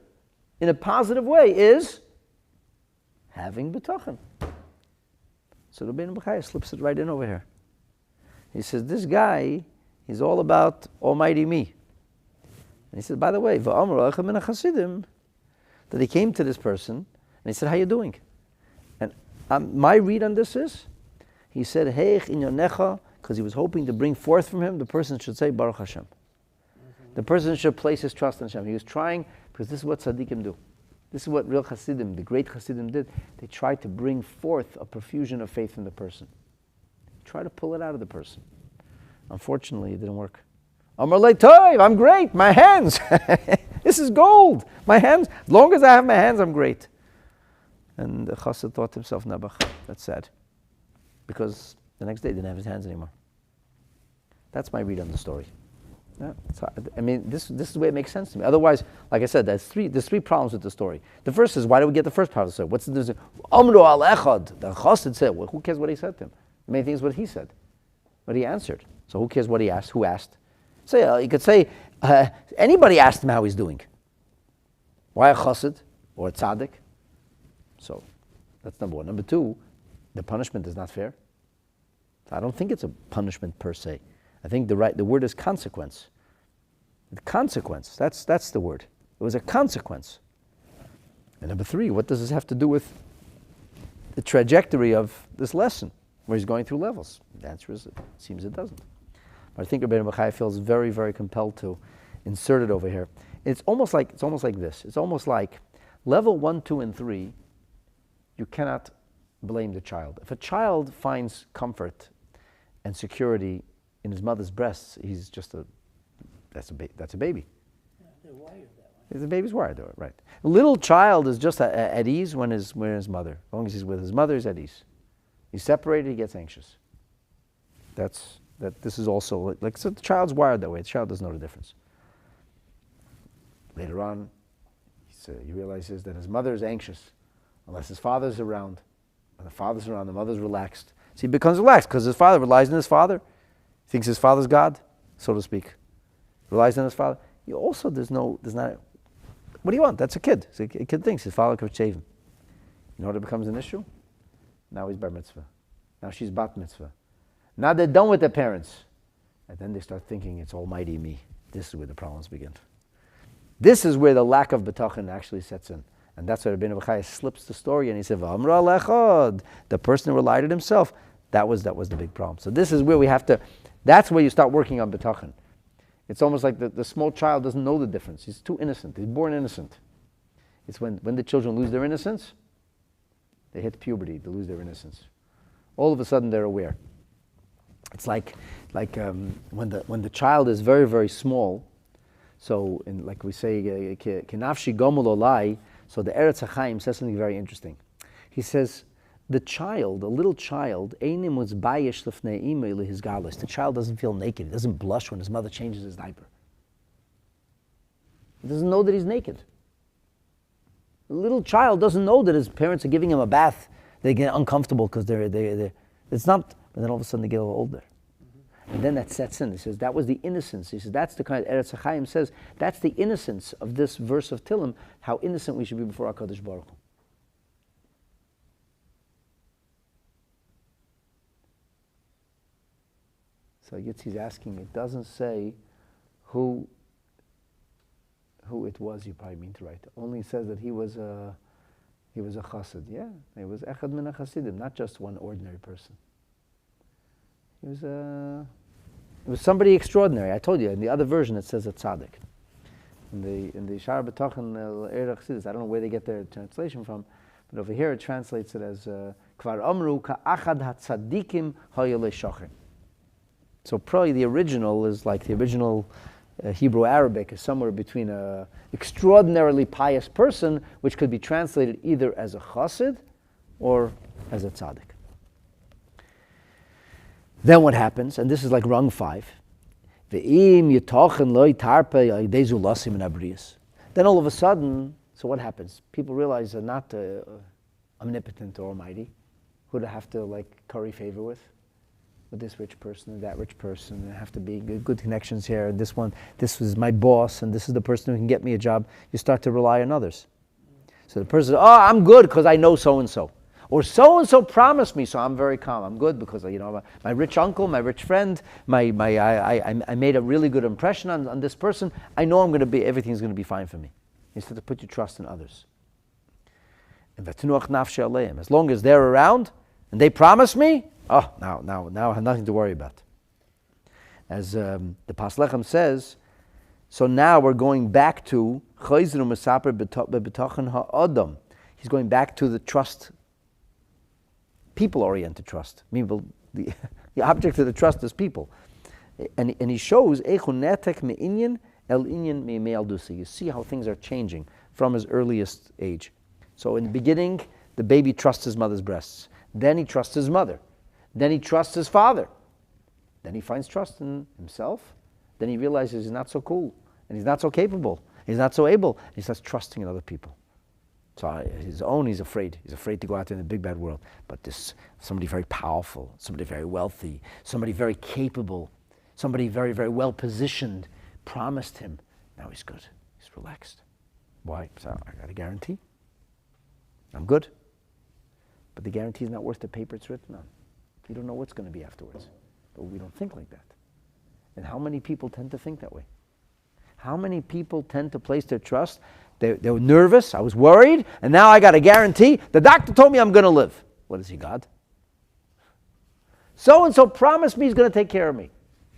in a positive way is having bitachon. So Rabbeinu Bachaya slips it right in over here. He says, this guy, he's all about Almighty me. And he said, by the way, that he came to this person, and he said, how you doing? And my read on this is, he said, Heich in yonecha, because he was hoping to bring forth from him, the person should say, Baruch Hashem. Mm-hmm. The person should place his trust in Hashem. He was trying, because this is what tzaddikim do. This is what real Hasidim, the great Hasidim did. They tried to bring forth a profusion of faith in the person. Try to pull it out of the person. Unfortunately, it didn't work. Amar lei toiv, I'm great, my hands. This is gold. My hands, as long as I have my hands, I'm great. And the chassid thought to himself, Nabach, that's sad. Because the next day he didn't have his hands anymore. That's my read on the story. Yeah, I mean, this is the way it makes sense to me. Otherwise, like I said, there's three problems with the story. The first is, why do we get the first part of the story? What's the difference? Amru al echad. The chassid said, well, who cares what he said to him? The main thing is what he said, what he answered. So who cares what he asked? Who asked? So you could say, anybody asked him how he's doing. Why a chassid or a tzaddik? So that's number one. Number two, the punishment is not fair. I don't think it's a punishment per se. I think the word is consequence. The consequence, that's the word. It was a consequence. And number three, what does this have to do with the trajectory of this lesson, where he's going through levels? The answer is, it seems it doesn't. But I think Rabbeinu Bachaya feels very, very compelled to insert it over here. It's almost like this. It's almost like level 1, 2, and 3, you cannot blame the child. If a child finds comfort and security in his mother's breasts, he's just that's a baby. Yeah, they're wired that way. The baby's wired that way, right? A little child is just at ease when his mother. As long as he's with his mother, he's at ease. He's separated, he gets anxious. This is also like so the child's wired that way. The child doesn't know the difference. Later on, he realizes that his mother is anxious unless his father's around. When the father's around, the mother's relaxed. So he becomes relaxed because his father relies on his father. He thinks his father's God, so to speak. Relies on his father. There's not. What do you want? That's a kid. A kid thinks his father could shave him. You know what it becomes an issue? Now he's bar mitzvah. Now she's bat mitzvah. Now they're done with their parents. And then they start thinking it's almighty me. This is where the problems begin. This is where the lack of bitachon actually sets in. And that's why Rabbeinu Bachaya slips the story and he said, V'amra lechad. The person who relied on himself, that was the big problem. So this is where we have to, that's where you start working on bitachon. It's almost like the small child doesn't know the difference. He's too innocent. He's born innocent. It's when the children lose their innocence, they hit puberty, they lose their innocence. All of a sudden they're aware. It's like when the child is very, very small. So, like we say, "Kenafshi gomul olai." So the Eretz HaChaim says something very interesting. He says, the little child, einim was bayish lefnei imei his galus. The child doesn't feel naked. He doesn't blush when his mother changes his diaper. He doesn't know that he's naked. The little child doesn't know that his parents are giving him a bath. They get uncomfortable because they're. It's not. But then all of a sudden they get a little older. And then that sets in. He says, that was the innocence. He says, that's the kind of, Eretz HaChaim says, that's the innocence of this verse of Tillim, how innocent we should be before HaKadosh Baruch Hu. So Yitzi's asking, it doesn't say who it was you probably mean to write. It only says that he was He was a chassid, yeah. He was echad min hachasidim, not just one ordinary person. He was it was somebody extraordinary. I told you, in the other version it says a tzaddik. In the Sha'ar HaBitachon, I don't know where they get their translation from, but over here it translates it as Kvar Amru Ka'achad HaTzadikim Hayale Shachim. So probably the original is like the original Hebrew Arabic is somewhere between a extraordinarily pious person, which could be translated either as a chassid or as a tzaddik. Then what happens, and this is like rung 5, then all of a sudden, so what happens? People realize they're not omnipotent or almighty, who to have to like curry favor with this rich person and that rich person. There have to be good connections here. And this is my boss, and this is the person who can get me a job. You start to rely on others. So the person says, oh, I'm good because I know so-and-so. Or so-and-so promised me, so I'm very calm. I'm good because, my rich uncle, my rich friend, I made a really good impression on this person. I know everything's going to be fine for me. You start to put your trust in others. And as long as they're around and they promise me, now I have nothing to worry about. As the Pas Lechem says, so now we're going back to Bitachon ha'adam. He's going back to the trust, people-oriented trust. The object of the trust is people. And he shows, you see how things are changing from his earliest age. So in the beginning, the baby trusts his mother's breasts. Then he trusts his mother. Then he trusts his father. Then he finds trust in himself. Then he realizes he's not so cool, and he's not so capable, he's not so able. He starts trusting in other people. So he's afraid. He's afraid to go out in the big bad world. But this somebody very powerful, somebody very wealthy, somebody very capable, somebody very, very well positioned promised him. Now he's good. He's relaxed. Why? So I got a guarantee. I'm good. But the guarantee is not worth the paper it's written on. You don't know what's going to be afterwards. But we don't think like that. And how many people tend to think that way? How many people tend to place their trust? They were nervous, I was worried, and now I got a guarantee. The doctor told me I'm going to live. What is he, God? So-and-so promised me he's going to take care of me.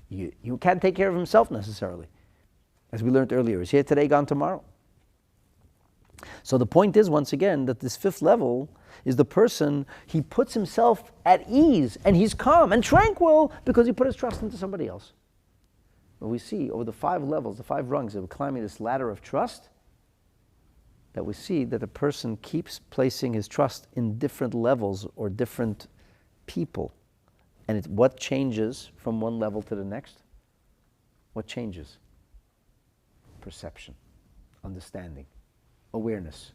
You can't take care of himself necessarily. As we learned earlier, he's here today, gone tomorrow. So the point is, once again, that this 5th level is the person, he puts himself at ease, and he's calm and tranquil because he put his trust into somebody else. But we see over the 5 levels, the 5 rungs of climbing this ladder of trust, that we see that the person keeps placing his trust in different levels or different people. And what changes from one level to the next? What changes? Perception, understanding, awareness.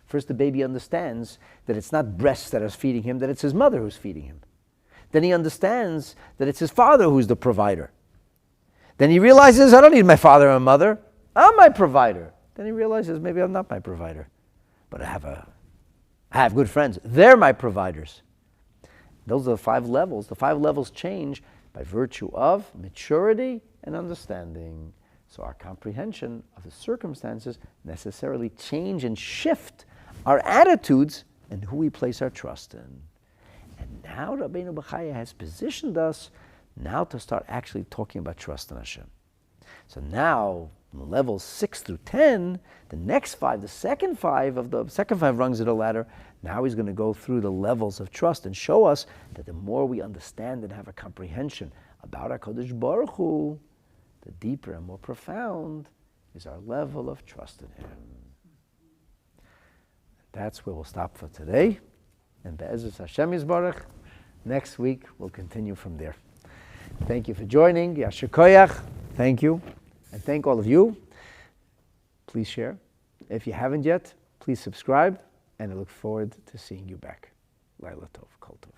First, the baby understands that it's not breasts that are feeding him, that it's his mother who's feeding him. Then he understands that it's his father who's the provider. Then he realizes, I don't need my father and mother. I'm my provider. Then he realizes, maybe I'm not my provider. But I have good friends. They're my providers. Those are the 5 levels. The 5 levels change by virtue of maturity and understanding. So our comprehension of the circumstances necessarily change and shift our attitudes and who we place our trust in. And now Rabbeinu Bachaya has positioned us now to start actually talking about trust in Hashem. So now, from levels 6 through 10, the next 5, the second 5 rungs of the ladder, now he's going to go through the levels of trust and show us that the more we understand and have a comprehension about our Kodesh Baruch Hu, the deeper and more profound is our level of trust in Him. That's where we'll stop for today. And Be'ezus Hashem Yisbarach, next week we'll continue from there. Thank you for joining. Yasher Koyach. Thank you. And thank all of you. Please share. If you haven't yet, please subscribe. And I look forward to seeing you back. Laila Tov, Kol Tov.